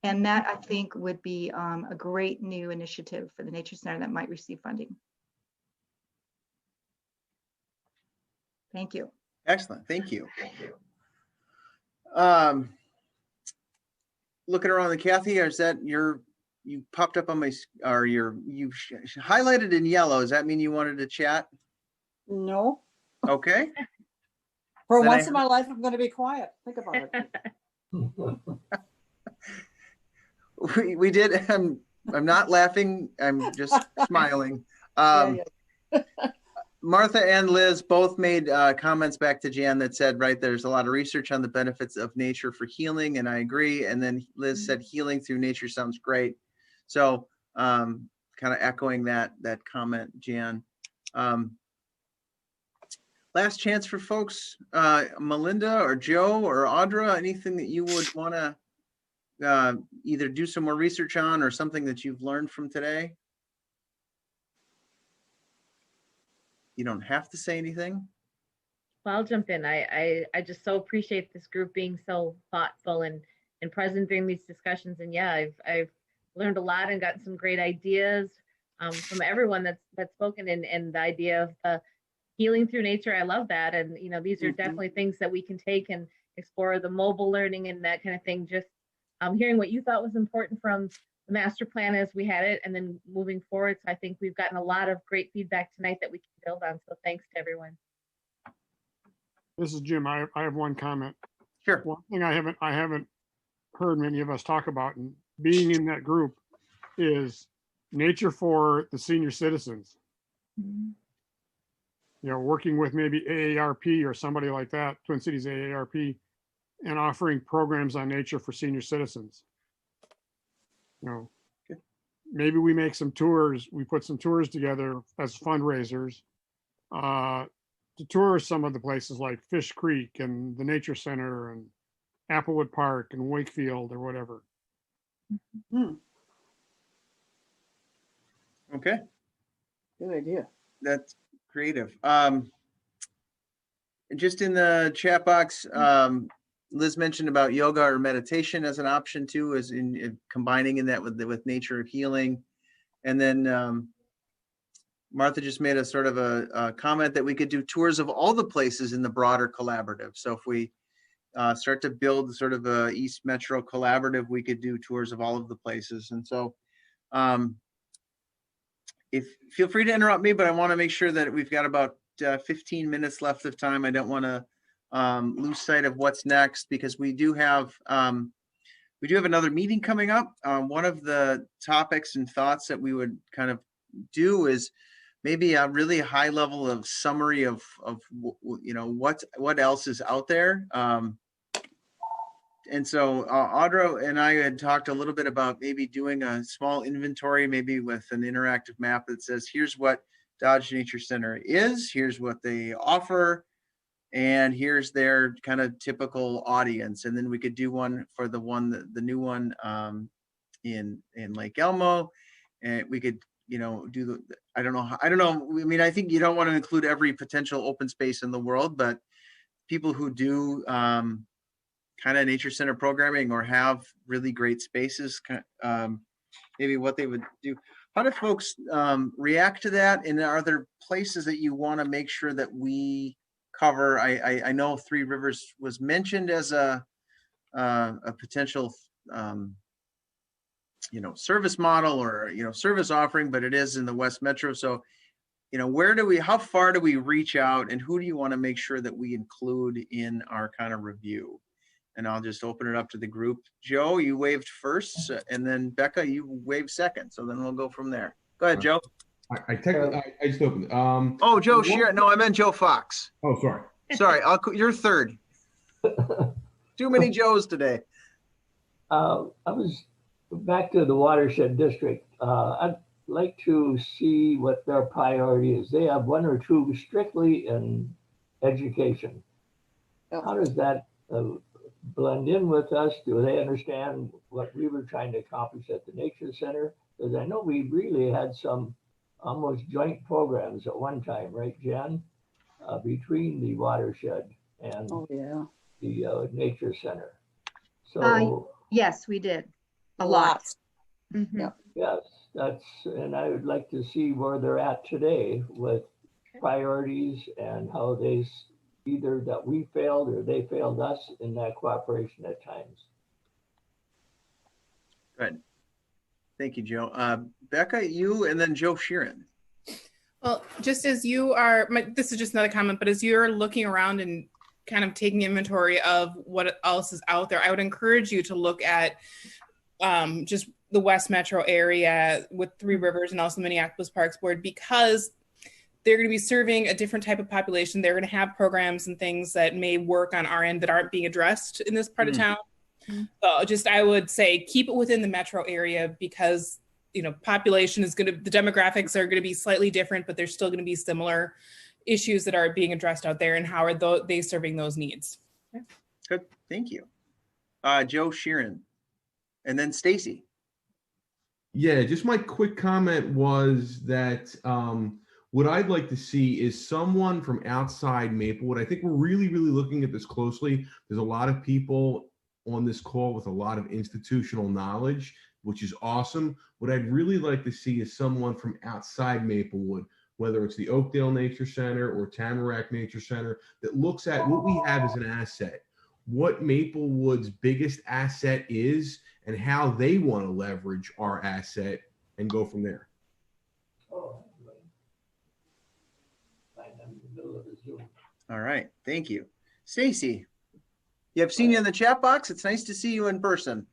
And that, I think, would be a great new initiative for the Nature Center that might receive funding. Thank you. Excellent. Thank you. Looking around the Kathy, or is that you popped up on my, or you highlighted in yellow? Does that mean you wanted to chat? No. Okay. For once in my life, I'm going to be quiet. Think about it. we did. I'm not laughing. I'm just smiling. Martha and Liz both made comments back to Jan that said, right, there's a lot of research on the benefits of nature for healing, and I agree. And then Liz said healing through nature sounds great. So kind of echoing that comment, Jan. Last chance for folks, Melinda or Joe or Audra, anything that you would want to either do some more research on or something that you've learned from today? You don't have to say anything. Well, I'll jump in. I just so appreciate this group being so thoughtful and present during these discussions. And yeah, I've learned a lot and gotten some great ideas from everyone that's spoken, and the idea of healing through nature. I love that. And these are definitely things that we can take and explore, the mobile learning and that kind of thing. Just hearing what you thought was important from the master plan as we had it, and then moving forward. So I think we've gotten a lot of great feedback tonight that we can build on. So thanks to everyone. This is Jim. I have one comment. Sure. One thing I haven't heard many of us talk about and being in that group is nature for the senior citizens. You know, working with maybe AARP or somebody like that, Twin Cities AARP, and offering programs on nature for senior citizens. You know, maybe we make some tours, we put some tours together as fundraisers to tour some of the places like Fish Creek and the Nature Center and Applewood Park and Wakefield or whatever. Okay, Good idea. that's creative. Just in the chat box, Liz mentioned about yoga or meditation as an option too, as in combining in that with nature healing. And then Martha just made a sort of a comment that we could do tours of all the places in the broader collaborative. So if we start to build sort of a East Metro collaborative, we could do tours of all of the places. And so feel free to interrupt me, but I want to make sure that we've got about 15 minutes left of time. I don't want to lose sight of what's next, because we do have another meeting coming up. One of the topics and thoughts that we would kind of do is maybe a really high level of summary of you know what else is out there. And so Audra and I had talked a little bit about maybe doing a small inventory, maybe with an interactive map that says, here's what Dodge Nature Center is, here's what they offer, and here's their kind of typical audience. And then we could do one for the new one in Lake Elmo, and we could, you know, do I don't know. I mean, I think you don't want to include every potential open space in the world, but people who do kind of nature center programming or have really great spaces, maybe what they would do. How do folks react to that? And are there places that you want to make sure that we cover? I know Three Rivers was mentioned as a potential you know, service model or, you know, service offering, but it is in the West Metro. So, you know, how far do we reach out, and who do you want to make sure that we include in our kind of review? And I'll just open it up to the group. Joe, you waved first, and then Becca, you waved second. So then we'll go from there. Go ahead, Joe. I just opened. Oh, Joe Sheeran. No, I meant Joe Fox. Oh, sorry. Sorry, you're third. Too many Joes today. I was back to the watershed district. I'd like to see what their priority is. They have one or two strictly in education. How does that blend in with us? Do they understand what we were trying to accomplish at the Nature Center? Because I know we really had some almost joint programs at one time, right, Jen? Between the watershed and the Nature Center. So yes, we did a lot. Yes, and I would like to see where they're at today with priorities and how they either that we failed or they failed us in that cooperation at times. Good. Thank you, Joe. Becca, you, and then Joe Sheeran. Well, just as you are, this is just another comment, but as you're looking around and kind of taking inventory of what else is out there, I would encourage you to look at just the West Metro area with Three Rivers and also the Minneapolis Parks Board, because they're going to be serving a different type of population. They're going to have programs and things that may work on our end that aren't being addressed in this part of town. So I would say keep it within the metro area, because, you know, population is the demographics are going to be slightly different, but there's still going to be similar issues that are being addressed out there, and how are they serving those needs. Good, thank you. Joe Sheeran, and then Stacy. Yeah, just my quick comment was that what I'd like to see is someone from outside Maplewood. I think we're really, really looking at this closely. There's a lot of people on this call with a lot of institutional knowledge, which is awesome. What I'd really like to see is someone from outside Maplewood, whether it's the Oakdale Nature Center or Tamarack Nature Center, that looks at what we have as an asset, what Maplewood's biggest asset is, and how they want to leverage our asset, and go from there. All right, thank you. Stacy. Yeah, I've seen you in the chat box. It's nice to see you in person.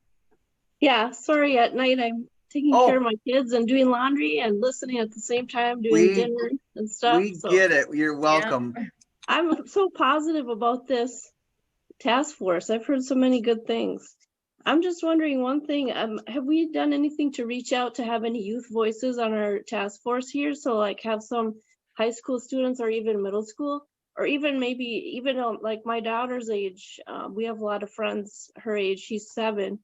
Yeah, sorry, at night I'm taking care of my kids and doing laundry and listening at the same time, doing dinner and stuff. We get it. You're welcome. Yeah. I'm so positive about this task force. I've heard so many good things. I'm just wondering one thing. Have we done anything to reach out to have any youth voices on our task force here? So like have some high school students or even middle school, or even maybe even like my daughter's age. We have a lot of friends her age. She's 7.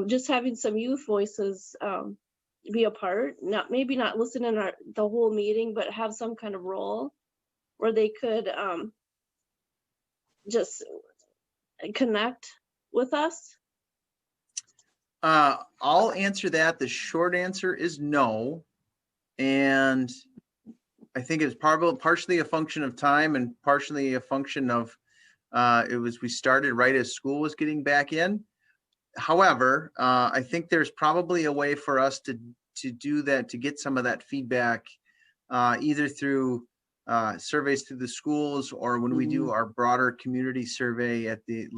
Just having some youth voices be a part, maybe not listen in the whole meeting, but have some kind of role where they could just connect with us. I'll answer that. The short answer is no. And I think it's partially a function of time and partially a function of we started right as school was getting back in. However, I think there's probably a way for us to do that, to get some of that feedback, either through surveys through the schools, or when we do our broader community survey at the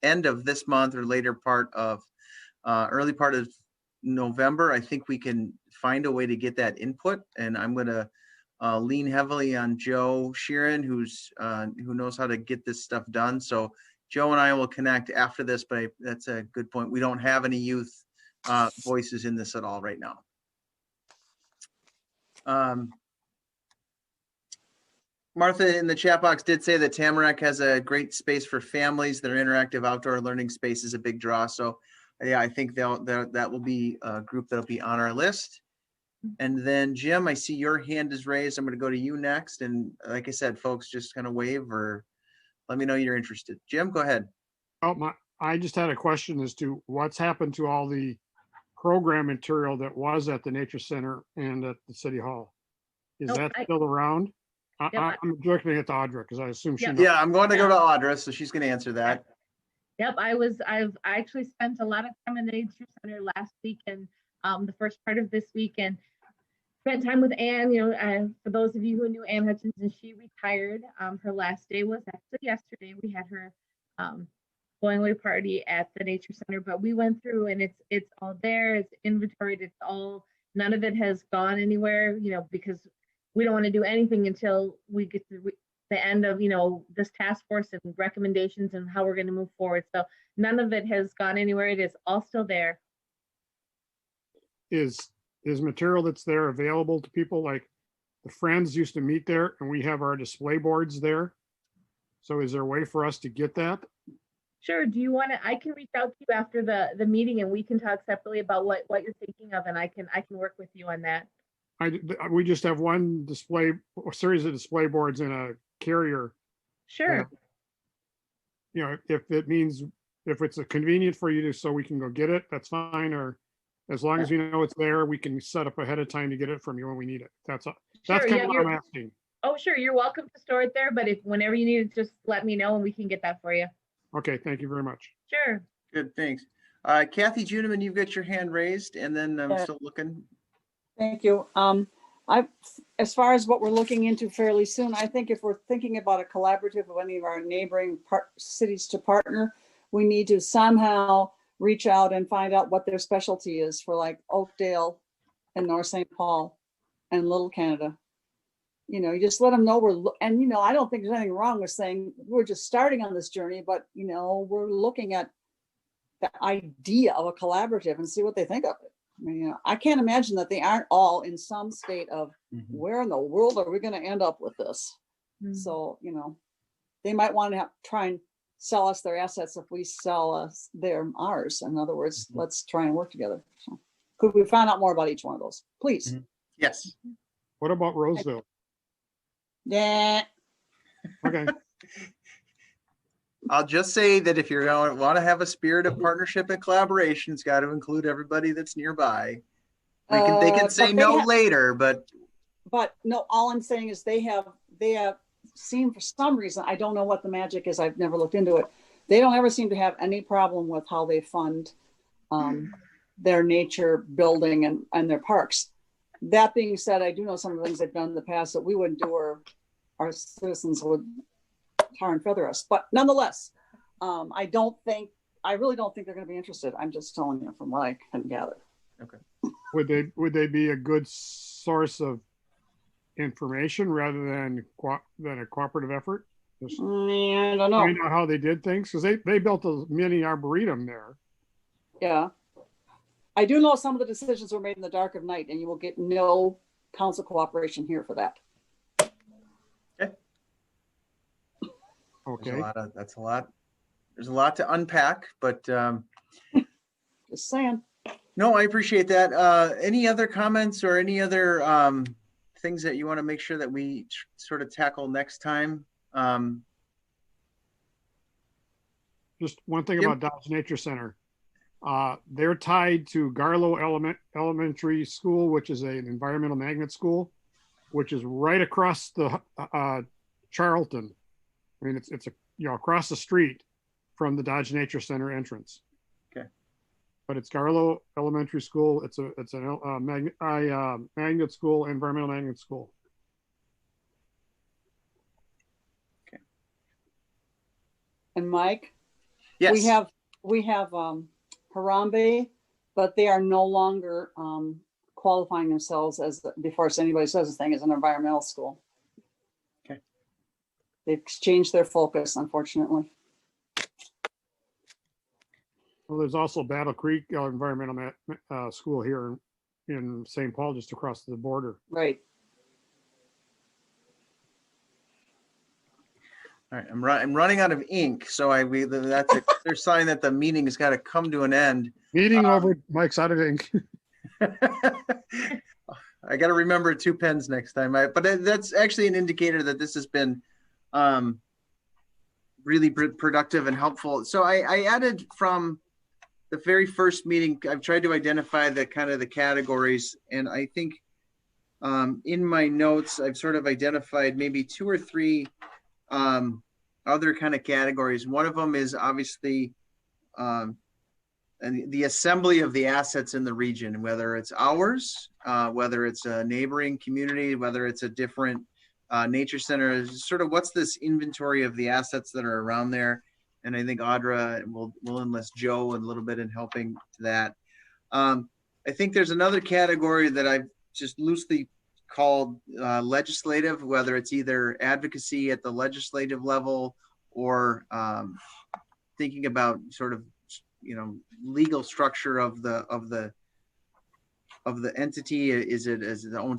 end of this month or later part of early part of November. I think we can find a way to get that input, and I'm going to lean heavily on Joe Sheeran, who knows how to get this stuff done. So Joe and I will connect after this, but that's a good point. We don't have any youth voices in this at all right now. Martha in the chat box did say that Tamarack has a great space for families. Their interactive outdoor learning space is a big draw. So yeah, I think that will be a group that'll be on our list. And then Jim, I see your hand is raised. I'm going to go to you next. And like I said, folks, just kind of wave or let me know you're interested. Jim, go ahead. Oh, I just had a question as to what's happened to all the program material that was at the Nature Center and at the City Hall. Is that still around? I'm directing it to Audra because I assume she knows. Yeah, I'm going to go to Audra, so she's going to answer that. Yep, I actually spent a lot of time in the Nature Center last week and the first part of this week, and spent time with Ann. You know, for those of you who knew Ann Hutchinson, she retired. Her last day was actually yesterday. We had her going away party at the Nature Center, but we went through and it's all there. It's inventoried. It's all, none of it has gone anywhere. You know, because we don't want to do anything until we get to the end of, you know, this task force and recommendations and how we're going to move forward. So none of it has gone anywhere. It is all still there. Is material that's there available to people? Like the Friends used to meet there and we have our display boards there. So is there a way for us to get that? Sure. Do you want to, I can reach out to you after the meeting and we can talk separately about what you're thinking of, and I can work with you on that. We just have one series of display boards in a carrier. Sure. You know, if it means, if it's convenient for you to, so we can go get it, that's fine. Or as long as we know it's there, we can set up ahead of time to get it from you when we need it. That's kind of what I'm asking. Oh, sure. You're welcome to store it there, but whenever you need it, just let me know and we can get that for you. Okay. Thank you very much. Sure. Good. Thanks. Kathy Juneman, you've got your hand raised, and then I'm still looking. Thank you. As far as what we're looking into fairly soon, I think if we're thinking about a collaborative of any of our neighboring cities to partner, we need to somehow reach out and find out what their specialty is for, like Oakdale and North St. Paul and Little Canada. You know, you just let them know and you know, I don't think there's anything wrong with saying we're just starting on this journey, but you know, we're looking at the idea of a collaborative and see what they think of it. I mean, you know, I can't imagine that they aren't all in some state of where in the world are we going to end up with this? So, you know, they might want to try and sell us their assets if we sell us ours. In other words, let's try and work together. So, could we find out more about each one of those, please? Yes. What about Roseville? Yeah. Okay. I'll just say that if you're going to want to have a spirit of partnership and collaboration, it's got to include everybody that's nearby. They can say no later, but no, all I'm saying is they have seen, for some reason, I don't know what the magic is, I've never looked into it. They don't ever seem to have any problem with how they fund their nature building and their parks. That being said, I do know some of the things they've done in the past that we wouldn't do, or our citizens would tar and feather us. But nonetheless, I really don't think they're going to be interested. I'm just telling you from what I can gather. Okay. Would they be a good source of information rather than a cooperative effort? Just I don't know. find out how they did things, because they built a mini arboretum there. Yeah. I do know some of the decisions were made in the dark of night, and you will get no council cooperation here for that. Okay. That's a lot. There's a lot to unpack, but just saying. No, I appreciate that. Any other comments or any other things that you want to make sure that we sort of tackle next time? Just one thing about Dodge Nature Center. They're tied to Garlow Elementary School, which is an environmental magnet school, which is right across the Charlton. I mean, it's across the street from the Dodge Nature Center entrance. Okay. But it's Garlow Elementary School. It's a magnet school, environmental magnet school. Okay. And Mike, yes, we have Harambe, but they are no longer qualifying themselves as, before anybody says this thing, as an environmental school. Okay. They've changed their focus, unfortunately. Well, there's also Battle Creek Environmental School here in St. Paul, just across the border. Right. All right, I'm running out of ink, so that's a clear sign that the meeting has got to come to an end. Meeting over. Mike's out of ink. I got to remember 2 pens next time. But that's actually an indicator that this has been really productive and helpful. So I added from the very first meeting, I've tried to identify the kind of the categories, and I think in my notes, I've sort of identified maybe 2 or 3 other kind of categories. One of them is obviously and the assembly of the assets in the region, whether it's ours, whether it's a neighboring community, whether it's a different nature center, sort of what's this inventory of the assets that are around there. And I think Audra will enlist Joe a little bit in helping that. I think there's another category that I've just loosely called legislative, whether it's either advocacy at the legislative level or thinking about sort of, legal structure of the entity. Is it the own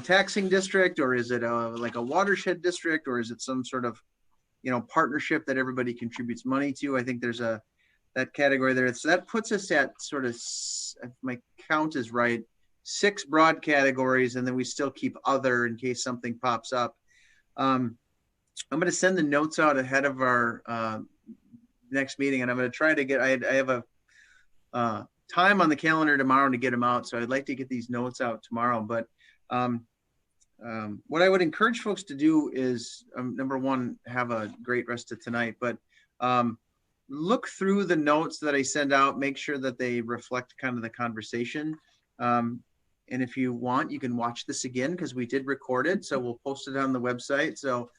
taxing district, or is it like a watershed district, or is it some sort of partnership that everybody contributes money to? I think there's that category there. So that puts us at sort of, if my count is right, 6 broad categories, and then we still keep other in case something pops up. I'm going to send the notes out ahead of our next meeting, and I'm going to try to get, I have a time on the calendar tomorrow to get them out, so I'd like to get these notes out tomorrow. But what I would encourage folks to do is, number one, have a great rest of tonight, but look through the notes that I send out, make sure that they reflect kind of the conversation. And if you want, you can watch this again, because we did record it, so we'll post it on the website. So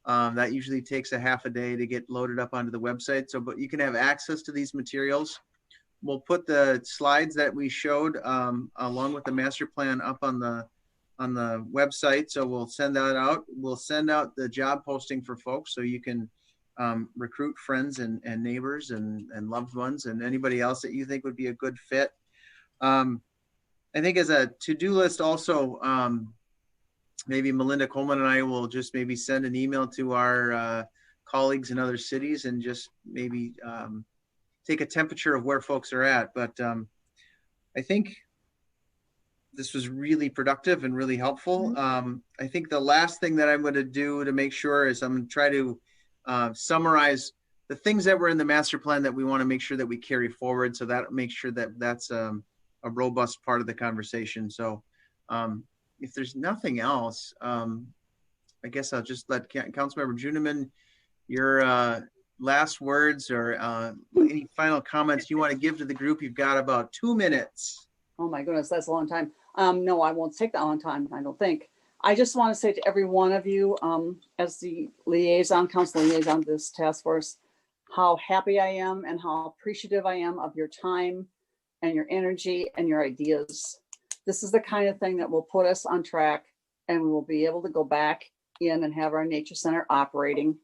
that usually takes a half a day to get loaded up onto the website. So, but you can have access to these materials. We'll put the slides that we showed along with the master plan up on the website. So we'll send that out. We'll send out the job posting for folks, so you can recruit friends and neighbors and loved ones and anybody else that you think would be a good fit. I think as a to-do list also, maybe Melinda Coleman and I will just maybe send an email to our colleagues in other cities and just maybe take a temperature of where folks are at. But I think this was really productive and really helpful. I think the last thing that I'm going to do to make sure is I'm going to try to summarize the things that were in the master plan that we want to make sure that we carry forward. So that makes sure that that's a robust part of the conversation. So if there's nothing else, I guess I'll just let Councilmember Juniman, your last words or any final comments you want to give to the group. You've got about 2 minutes. Oh my goodness, that's a long time. No, I won't take that long time, I don't think. I just want to say to every one of you, as the council liaison to this task force, how happy I am and how appreciative I am of your time and your energy and your ideas. This is the kind of thing that will put us on track, and we will be able to go back in and have our nature center operating,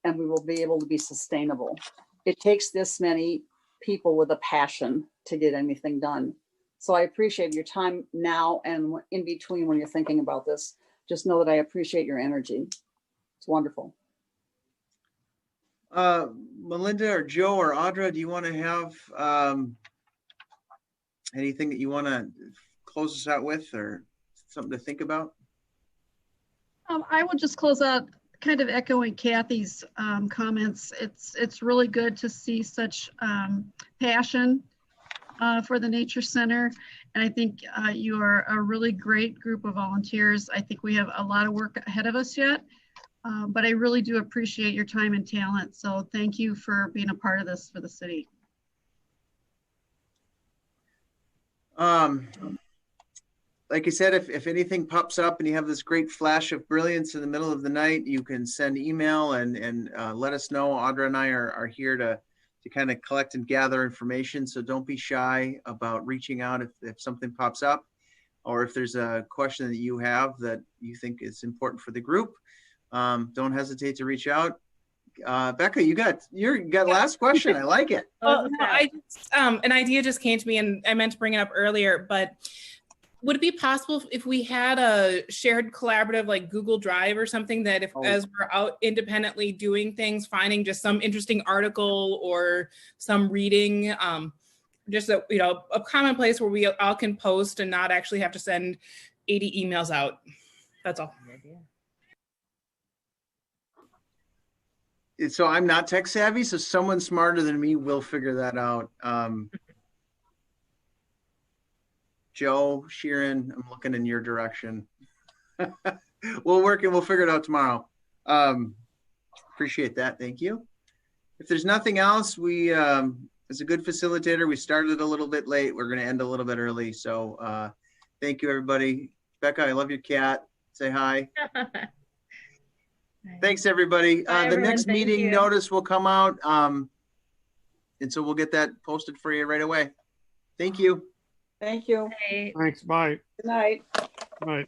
and we will be able to be sustainable. It takes this many people with a passion to get anything done. So I appreciate your time now and in between when you're thinking about this. Just know that I appreciate your energy. It's wonderful. Melinda or Joe or Audra, do you want to have anything that you want to close us out with, or something to think about? I will just close out kind of echoing Kathy's comments. It's really good to see such passion for the Nature Center. And I think you are a really great group of volunteers. I think we have a lot of work ahead of us yet, but I really do appreciate your time and talent. So thank you for being a part of this for the city. Like I said, if anything pops up and you have this great flash of brilliance in the middle of the night, you can send email and let us know. Audra and I are here to kind of collect and gather information. So don't be shy about reaching out if something pops up, or if there's a question that you have that you think is important for the group. Don't hesitate to reach out. Becca, you got last question. I like it. Well, no, I just, an idea just came to me, and I meant to bring it up earlier, but would it be possible if we had a shared collaborative like Google Drive or something, that as we're out independently doing things, finding just some interesting article or some reading, just a common place where we all can post and not actually have to send 80 emails out. That's all. So I'm not tech savvy, so someone smarter than me will figure that out. Joe, Sheeran, I'm looking in your direction. We'll work and we'll figure it out tomorrow. Appreciate that. Thank you. If there's nothing else, we, as a good facilitator, we started a little bit late. We're going to end a little bit early. So thank you, everybody. Becca, I love your cat. Say hi. Thanks, everybody. The next meeting notice will come out. And so we'll get that posted for you right away. Thank you. Thank you. Thanks. Bye. Good night. Bye.